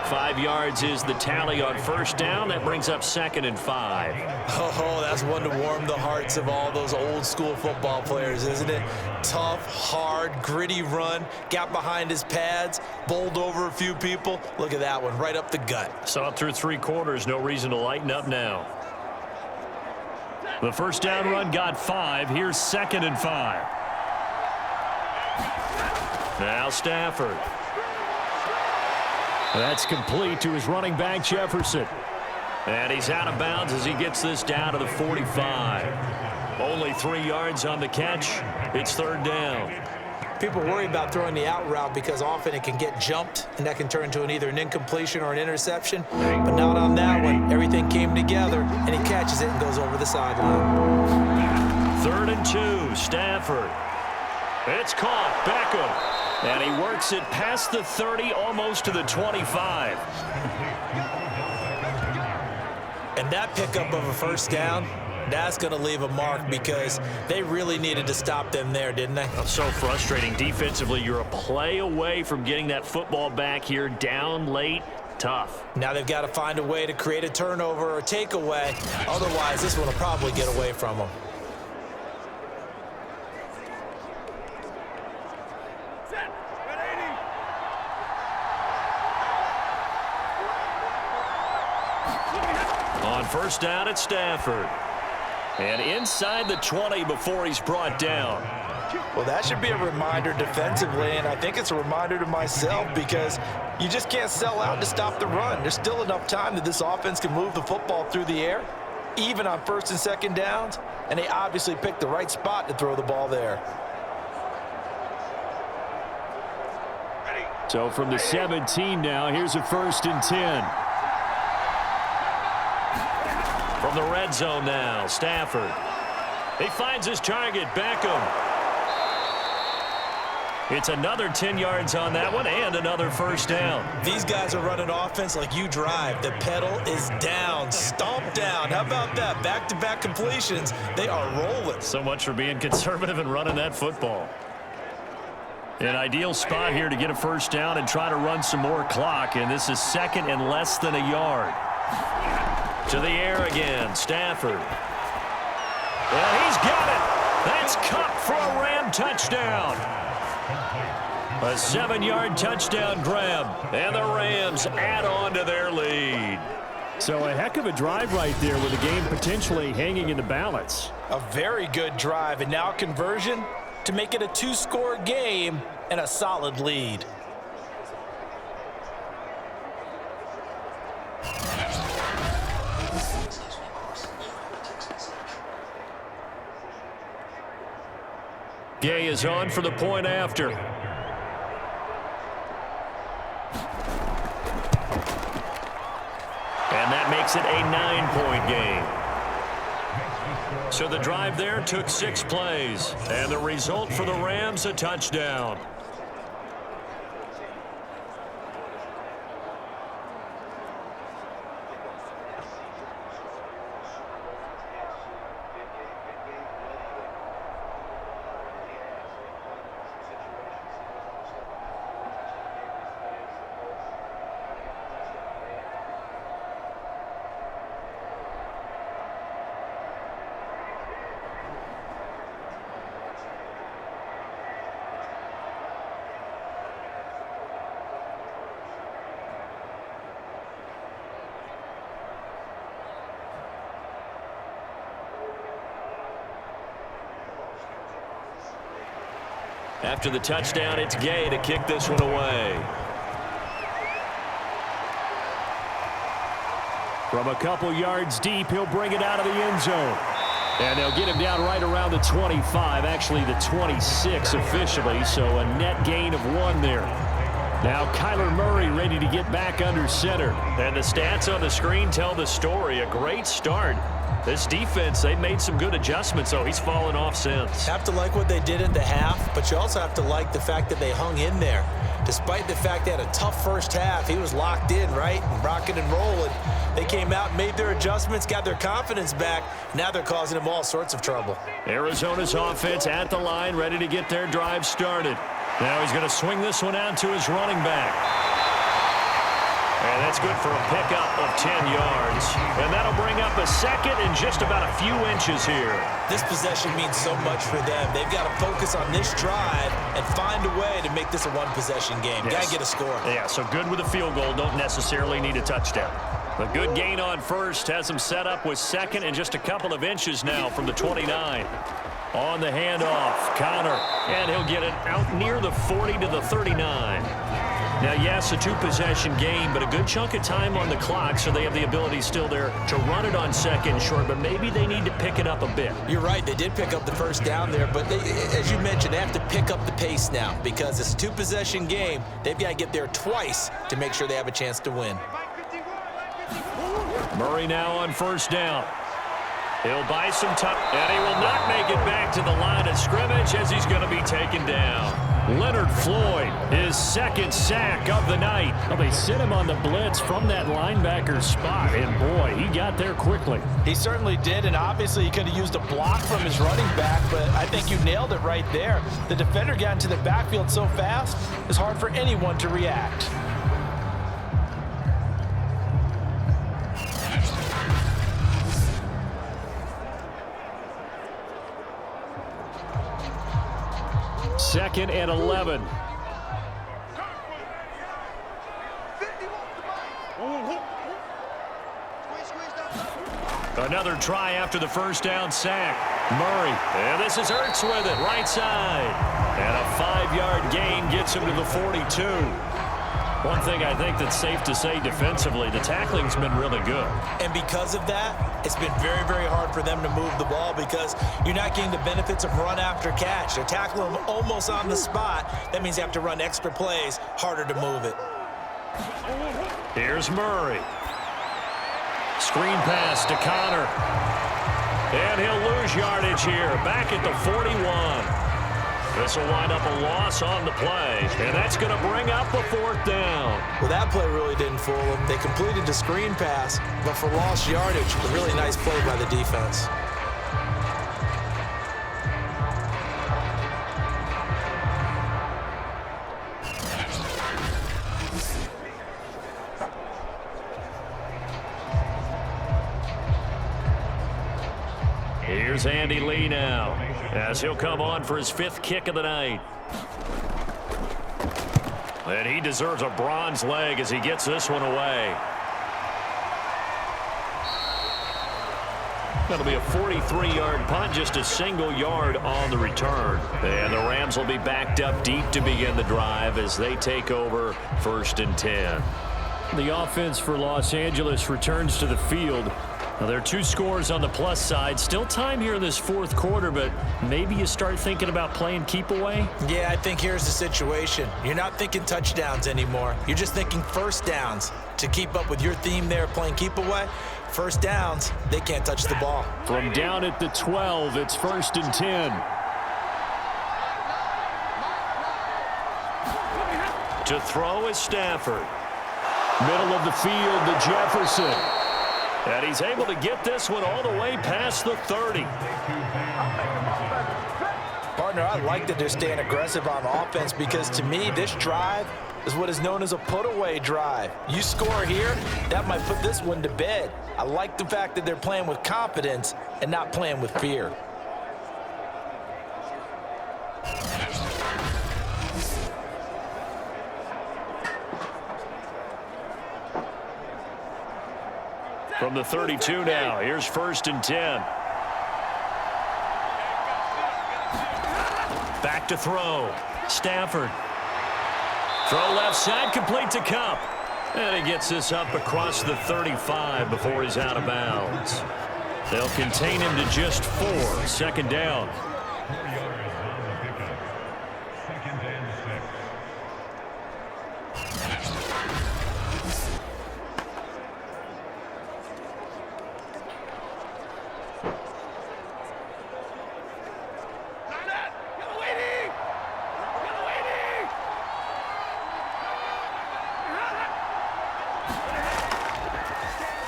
5 yards is the tally on 1st down. That brings up 2nd and 5. Oh, that's one to warm the hearts of all those old school football players, isn't it? Tough, hard, gritty run, got behind his pads, bowled over a few people. Look at that one, right up the gut. Saw it through 3 quarters, no reason to lighten up now. The first down run got 5. Here's 2nd and 5. Now Stafford. That's complete to his running back, Jefferson. And he's out of bounds as he gets this down to the 45. Only 3 yards on the catch. It's 3rd down. People worry about throwing the out route because often it can get jumped, and that can turn into either an incompletion or an interception. But not on that one. Everything came together, and he catches it and goes over the sideline. 3rd and 2, Stafford. It's caught. Beckham. And he works it past the 30, almost to the 25. And that pickup of a first down, that's going to leave a mark because they really needed to stop them there, didn't they? So frustrating. Defensively, you're a play away from getting that football back here, down late. Tough. Now they've got to find a way to create a turnover or takeaway. Otherwise, this one will probably get away from them. On first down at Stafford. And inside the 20 before he's brought down. Well, that should be a reminder defensively, and I think it's a reminder to myself because you just can't sell out to stop the run. There's still enough time that this offense can move the football through the air, even on 1st and 2nd downs, and they obviously picked the right spot to throw the ball there. So from the 17 now, here's a 1st and 10. From the red zone now, Stafford. He finds his target, Beckham. It's another 10 yards on that one and another 1st down. These guys are running offense like you drive. The pedal is down, stomp down. How about that? Back-to-back completions. They are rolling. So much for being conservative and running that football. An ideal spot here to get a 1st down and try to run some more clock, and this is 2nd and less than a yard. To the air again, Stafford. And he's got it. That's Cup for a Ram touchdown. A 7-yard touchdown grab, and the Rams add on to their lead. So a heck of a drive right there with the game potentially hanging in the balance. A very good drive, and now conversion to make it a 2-score game and a solid lead. Gay is on for the point after. And that makes it a 9-point game. So the drive there took 6 plays. And the result for the Rams, a touchdown. After the touchdown, it's Gay to kick this one away. From a couple yards deep, he'll bring it out of the end zone. And they'll get him down right around the 25, actually the 26 officially, so a net gain of 1 there. Now Kyler Murray ready to get back under center. And the stats on the screen tell the story. A great start. This defense, they made some good adjustments, so he's fallen off since. Have to like what they did at the half, but you also have to like the fact that they hung in there. Despite the fact they had a tough first half, he was locked in, right? Rocking and rolling. They came out, made their adjustments, got their confidence back. Now they're causing him all sorts of trouble. Arizona's offense at the line, ready to get their drive started. Now he's going to swing this one out to his running back. And that's good for a pickup of 10 yards. And that'll bring up a 2nd and just about a few inches here. This possession means so much for them. They've got to focus on this drive and find a way to make this a 1-possession game. Yes. Got to get a score. Yeah, so good with a field goal. Don't necessarily need a touchdown. A good gain on first has him set up with second and just a couple of inches now from the 29. On the handoff, Connor, and he'll get it out near the 40 to the 39. Now, yes, a two-possession game, but a good chunk of time on the clock, so they have the ability still there to run it on second short, but maybe they need to pick it up a bit. You're right. They did pick up the first down there, but they, as you mentioned, they have to pick up the pace now because it's a two-possession game. They've got to get there twice to make sure they have a chance to win. Murray now on first down. He'll buy some time, and he will not make it back to the line of scrimmage as he's going to be taken down. Leonard Floyd, his second sack of the night. Well, they sent him on the blitz from that linebacker spot, and boy, he got there quickly. He certainly did, and obviously he could have used a block from his running back, but I think you nailed it right there. The defender got into the backfield so fast, it's hard for anyone to react. Second and 11. Another try after the first down sack. Murray, and this is Ertz with it, right side. And a 5-yard gain gets him to the 42. One thing I think that's safe to say defensively, the tackling's been really good. And because of that, it's been very, very hard for them to move the ball because you're not getting the benefits of run after catch. They're tackling them almost on the spot. That means they have to run extra plays, harder to move it. Here's Murray. Screen pass to Connor. And he'll lose yardage here, back at the 41. This will wind up a loss on the play, and that's going to bring up a fourth down. Well, that play really didn't fool them. They completed the screen pass, but for lost yardage, a really nice play by the defense. Here's Andy Lee now, as he'll come on for his 5th kick of the night. And he deserves a bronze leg as he gets this one away. That'll be a 43-yard punt, just a single yard on the return. And the Rams will be backed up deep to begin the drive as they take over 1st and 10. The offense for Los Angeles returns to the field. Now, there are 2 scores on the plus side. Still time here in this 4th quarter, but maybe you start thinking about playing keep away? Yeah, I think here's the situation. You're not thinking touchdowns anymore. You're just thinking first downs. To keep up with your theme there, playing keep away, first downs, they can't touch the ball. From down at the 12, it's 1st and 10. To throw is Stafford. Middle of the field to Jefferson. And he's able to get this one all the way past the 30. Partner, I like that they're staying aggressive on offense because to me, this drive is what is known as a put-away drive. You score here, that might put this one to bed. I like the fact that they're playing with confidence and not playing with fear. From the 32 now, here's 1st and 10. Back to throw. Stafford. Throw left side, complete to Cup. And he gets this up across the 35 before he's out of bounds. They'll contain him to just 4. 2nd down.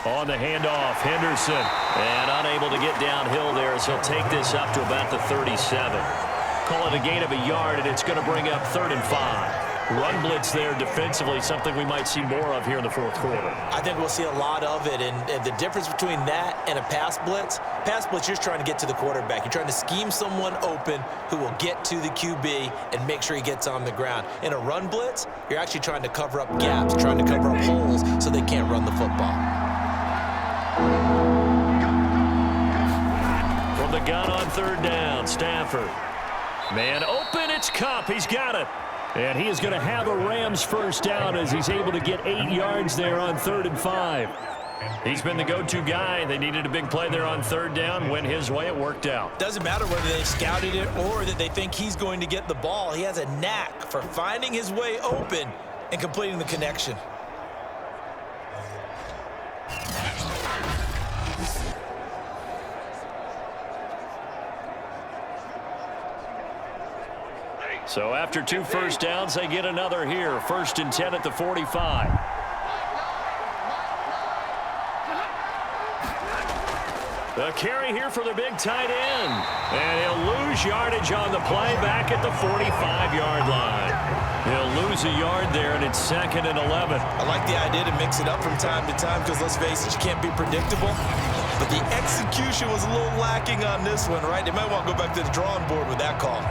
On the handoff, Henderson, and unable to get downhill there as he'll take this up to about the 37. Call it a gain of a yard, and it's going to bring up 3rd and 5. Run blitz there defensively, something we might see more of here in the 4th quarter. I think we'll see a lot of it, and the difference between that and a pass blitz, you're just trying to get to the quarterback. You're trying to scheme someone open who will get to the QB and make sure he gets on the ground. In a run blitz, you're actually trying to cover up gaps, trying to cover up holes so they can't run the football. From the gun on third down, Stafford. Man open, it's Kupp. He's got it. And he is going to have a Rams first down as he's able to get 8 yards there on 3rd and 5. He's been the go-to guy. They needed a big play there on third down. Went his way. It worked out. Doesn't matter whether they scouted it or that they think he's going to get the ball. He has a knack for finding his way open and completing the connection. So after 2 first downs, they get another here. 1st and 10 at the 45. The carry here for the big tight end. And he'll lose yardage on the play back at the 45-yard line. He'll lose a yard there, and it's 2nd and 11. I like the idea to mix it up from time to time because, let's face it, you can't be predictable. But the execution was a little lacking on this one, right? They might want to go back to the drawing board with that call.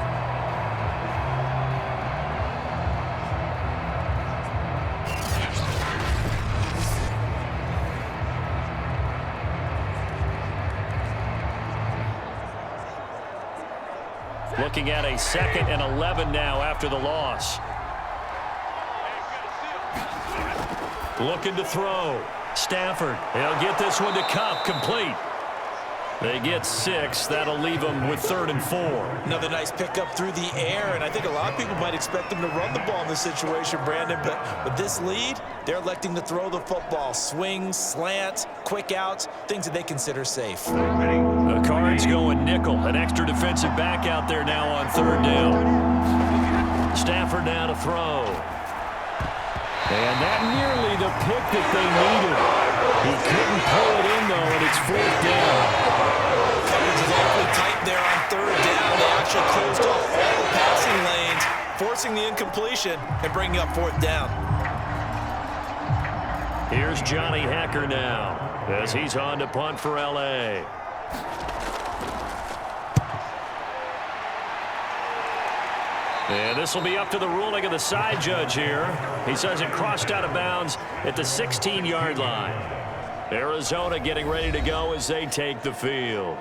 Looking at a 2nd and 11 now after the loss. Looking to throw. Stafford. He'll get this one to Kupp, complete. They get 6. That'll leave them with 3rd and 4. Another nice pickup through the air, and I think a lot of people might expect them to run the ball in this situation, Brandon, but with this lead, they're electing to throw the football. Swings, slants, quick outs, things that they consider safe. The Cards going nickel. An extra defensive back out there now on 3rd down. Stafford now to throw. And that nearly the pick that they needed. He couldn't pull it in, though, and it's 4th down. Coverage is awfully tight there on 3rd down. They actually closed off all the passing lanes, forcing the incompletion and bringing up 4th down. Here's Johnny Hacker now as he's on to punt for L.A. And this will be up to the ruling of the side judge here. He says it crossed out of bounds at the 16-yard line. Arizona getting ready to go as they take the field.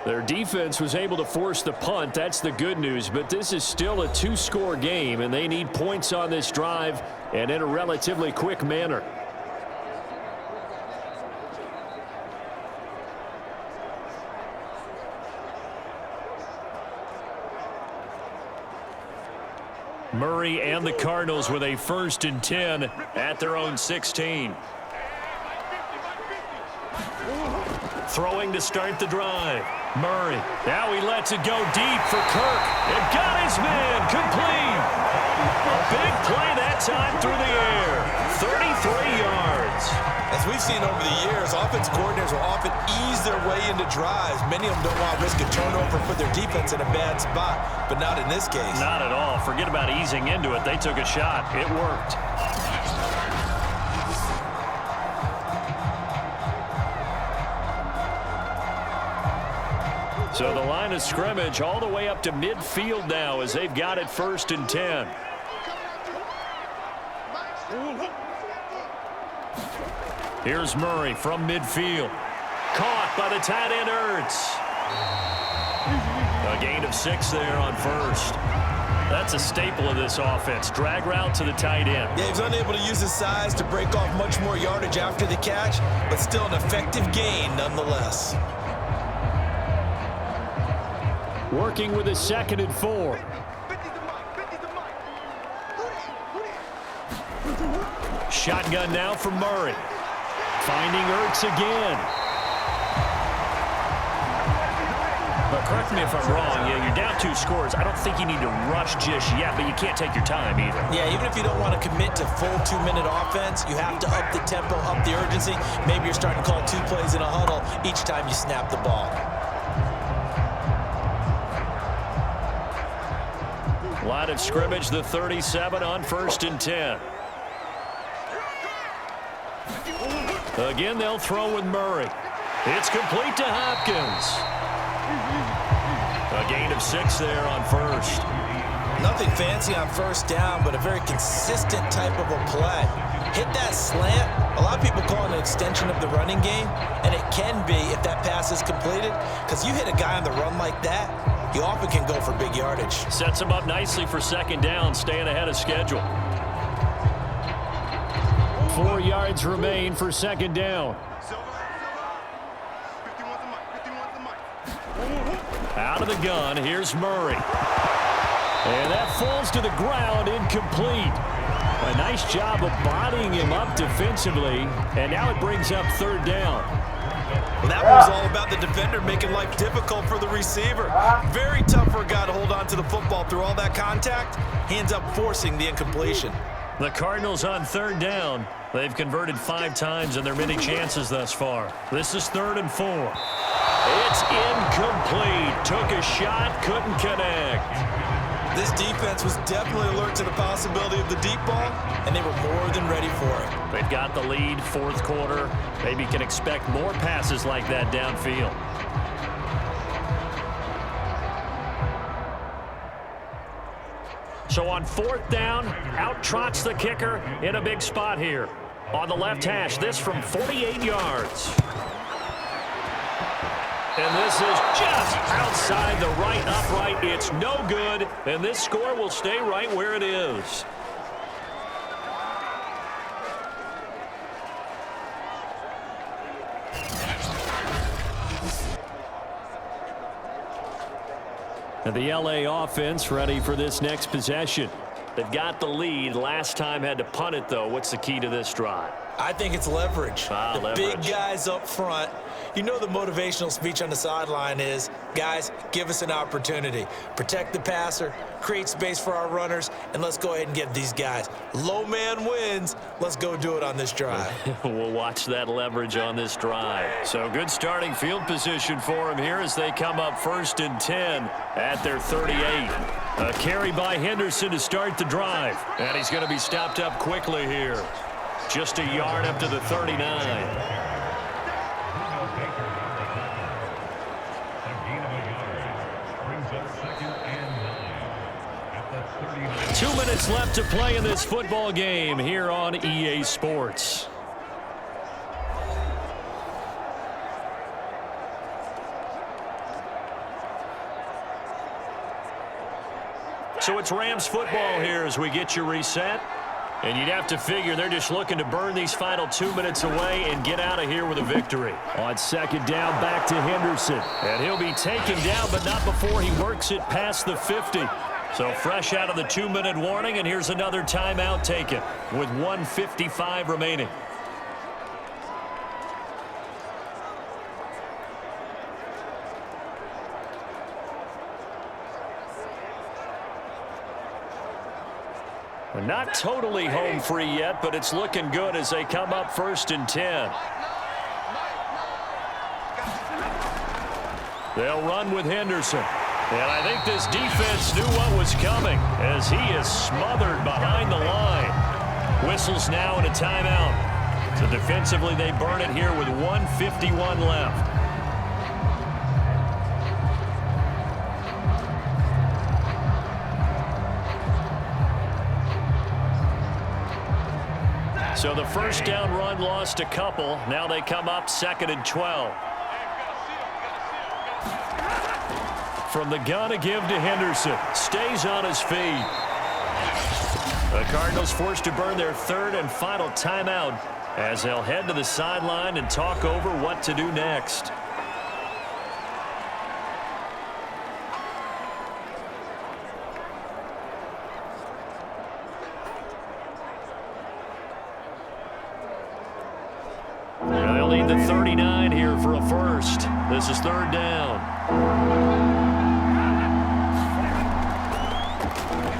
Their defense was able to force the punt. That's the good news. But this is still a 2-score game, and they need points on this drive and in a relatively quick manner. Murray and the Cardinals with a 1st and 10 at their own 16. Throwing to start the drive. Murray. Now he lets it go deep for Kirk. And got his man complete. A big play that time through the air. 33 yards. As we've seen over the years, offense coordinators will often ease their way into drives. Many of them don't want to risk a turnover and put their defense in a bad spot, but not in this case. Not at all. Forget about easing into it. They took a shot. It worked. So the line of scrimmage all the way up to midfield now as they've got it 1st and 10. Here's Murray from midfield. Caught by the tight end Ertz. A gain of 6 there on 1st. That's a staple of this offense. Drag route to the tight end. Yeah, he was unable to use his size to break off much more yardage after the catch, but still an effective gain nonetheless. Working with a 2nd and 4. Shotgun now from Murray. Finding Ertz again. But correct me if I'm wrong. Yeah, you're down 2 scores. I don't think you need to rush just yet, but you can't take your time either. Yeah, even if you don't want to commit to full 2-minute offense, you have to up the tempo, up the urgency. Maybe you're starting to call 2 plays in a huddle each time you snap the ball. Line of scrimmage, the 37 on 1st and 10. Again, they'll throw with Murray. It's complete to Hopkins. A gain of 6 there on 1st. Nothing fancy on 1st down, but a very consistent type of a play. hit that slant. A lot of people call it an extension of the running game, and it can be if that pass is completed, because you hit a guy on the run like that, you often can go for big yardage. Sets him up nicely for second down, staying ahead of schedule. 4 yards remain for second down. Out of the gun, here's Murray. And that falls to the ground, incomplete. A nice job of bodying him up defensively, and now it brings up third down. Well, that was all about the defender making life difficult for the receiver. Very tough for a guy to hold on to the football through all that contact. He ends up forcing the incompletion. The Cardinals on third down. They've converted 5 times in their many chances thus far. This is 3rd and 4. It's incomplete. Took a shot, couldn't connect. This defense was definitely alert to the possibility of the deep ball, and they were more than ready for it. They've got the lead, 4th quarter. Maybe can expect more passes like that downfield. So on 4th down, out trots the kicker in a big spot here. On the left hash, this from 48 yards. And this is just outside the right upright. It's no good, and this score will stay right where it is. And the LA offense ready for this next possession. They've got the lead. Last time had to punt it, though. What's the key to this drive? I think it's leverage. The leverage. Big guys up front. You know the motivational speech on the sideline is, guys, give us an opportunity. Protect the passer, create space for our runners, and let's go ahead and get these guys. Low man wins. Let's go do it on this drive. We'll watch that leverage on this drive. So good starting field position for him here as they come up 1st and 10 at their 38. A carry by Henderson to start the drive. And he's going to be stopped up quickly here. Just a yard up to the 39. 2 minutes left to play in this football game here on EA Sports. So it's Rams football here as we get you reset. And you'd have to figure they're just looking to burn these final 2 minutes away and get out of here with a victory. On second down, back to Henderson. And he'll be taken down, but not before he works it past the 50. So fresh out of the 2-minute warning, and here's another timeout taken with 1:55 remaining. We're not totally home free yet, but it's looking good as they come up 1st and 10. They'll run with Henderson. And I think this defense knew what was coming as he is smothered behind the line. Whistles now and a timeout. So defensively they burn it here with 1:51 left. So the first down run lost a couple. Now they come up 2nd and 12. From the gun, a give to Henderson. Stays on his feet. The Cardinals forced to burn their 3rd and final timeout as they'll head to the sideline and talk over what to do next. They'll need the 39 here for a first. This is 3rd down.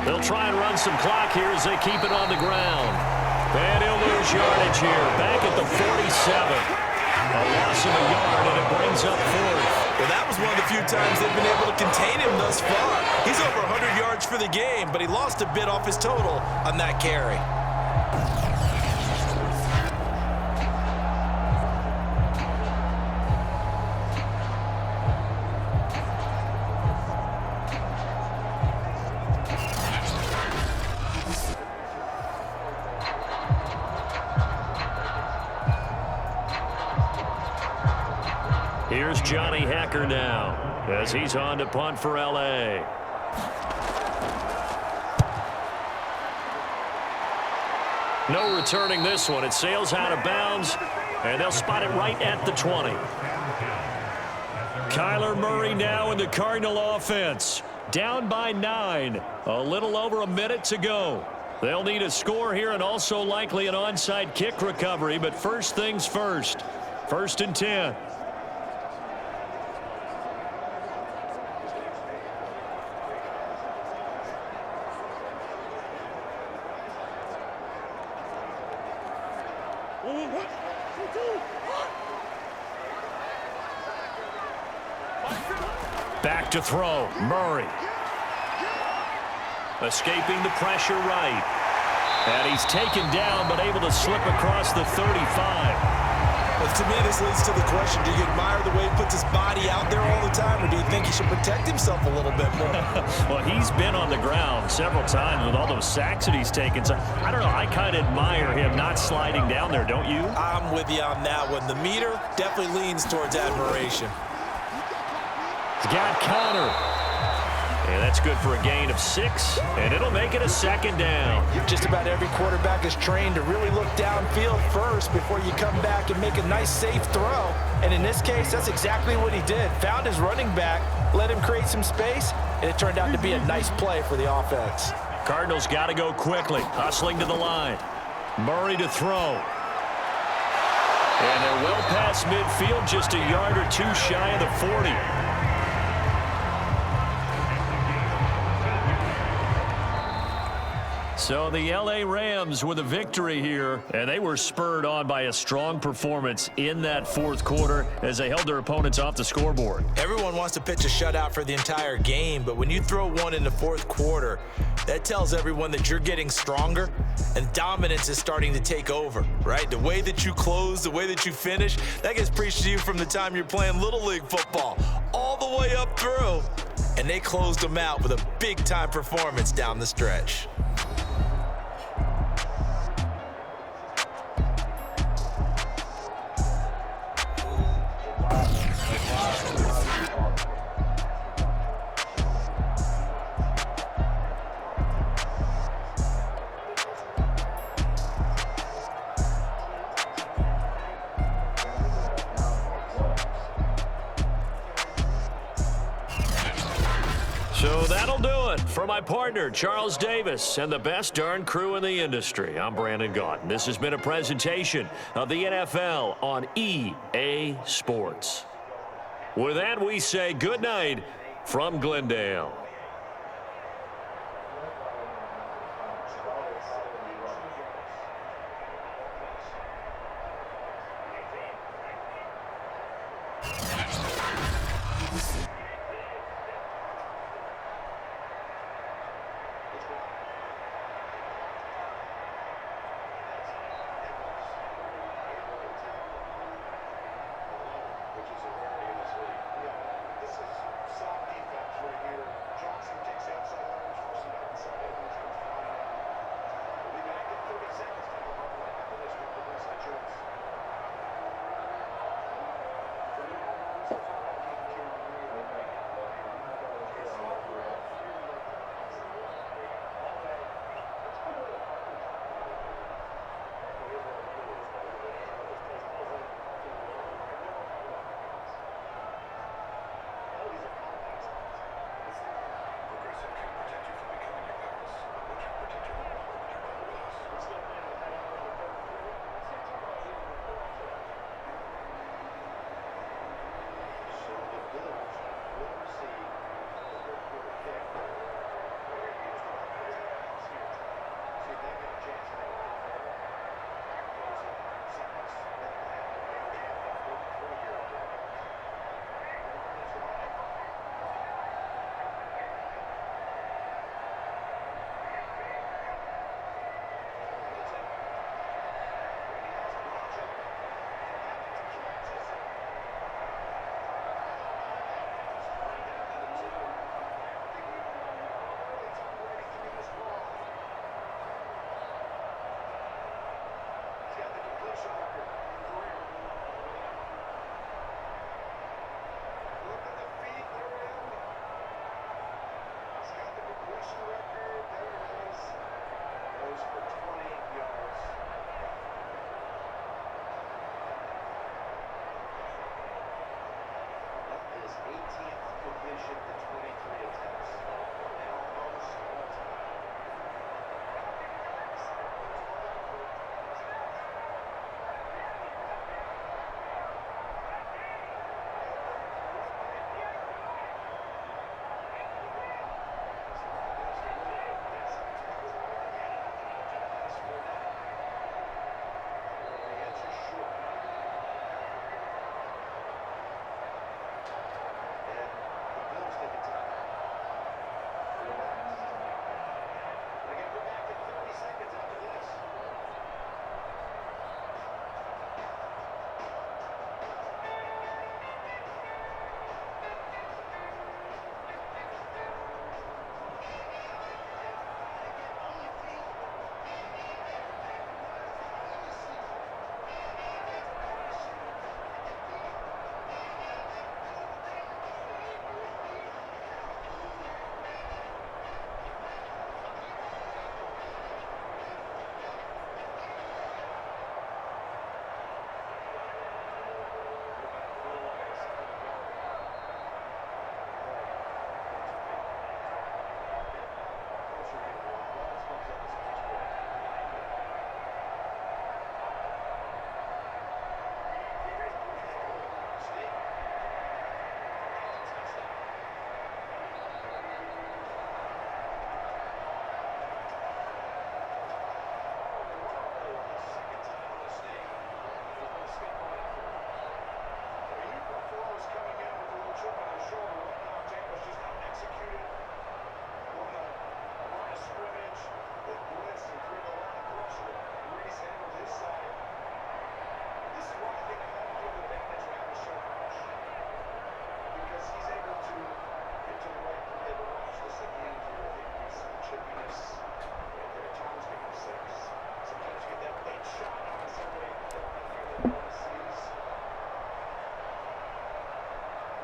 They'll try and run some clock here as they keep it on the ground. And he'll lose yardage here. Back at the 47. A loss of a yard, and it brings up 4th. Well, that was one of the few times they've been able to contain him thus far. He's over 100 yards for the game, but he lost a bit off his total on that carry. Here's Johnny Hecker now as he's on to punt for L.A. No returning this one. It sails out of bounds, and they'll spot it right at the 20. Kyler Murray now in the Cardinal offense. Down by 9. A little over a minute to go. They'll need a score here and also likely an onside kick recovery, but first things first. 1st and 10. Back to throw. Murray. Escaping the pressure right. And he's taken down but able to slip across the 35. Well, to me, this leads to the question, do you admire the way he puts his body out there all the time, or do you think he should protect himself a little bit more? Well, he's been on the ground several times with all those sacks that he's taken. So, I don't know, I kind of admire him not sliding down there, don't you? I'm with you on that one. The meter definitely leans towards admiration. He's got Connor. And that's good for a gain of 6, and it'll make it a 2nd down. Just about every quarterback is trained to really look downfield first before you come back and make a nice, safe throw. And in this case, that's exactly what he did. Found his running back, let him create some space, and it turned out to be a nice play for the offense. Cardinals got to go quickly, hustling to the line. Murray to throw. And they're well past midfield, just a yard or two shy of the 40. So the L.A. Rams with a victory here, and they were spurred on by a strong performance in that 4th quarter as they held their opponents off the scoreboard. Everyone wants to pitch a shutout for the entire game, but when you throw one in the 4th quarter, that tells everyone that you're getting stronger and dominance is starting to take over, right? The way that you close, the way that you finish, that gets preached to you from the time you're playing Little League football all the way up through, and they closed them out with a big-time performance down the stretch. So that'll do it for my partner, Charles Davis, and the best darn crew in the industry. I'm Brandon Gaudin. This has been a presentation of the NFL on EA Sports. With that, we say good night from Glendale.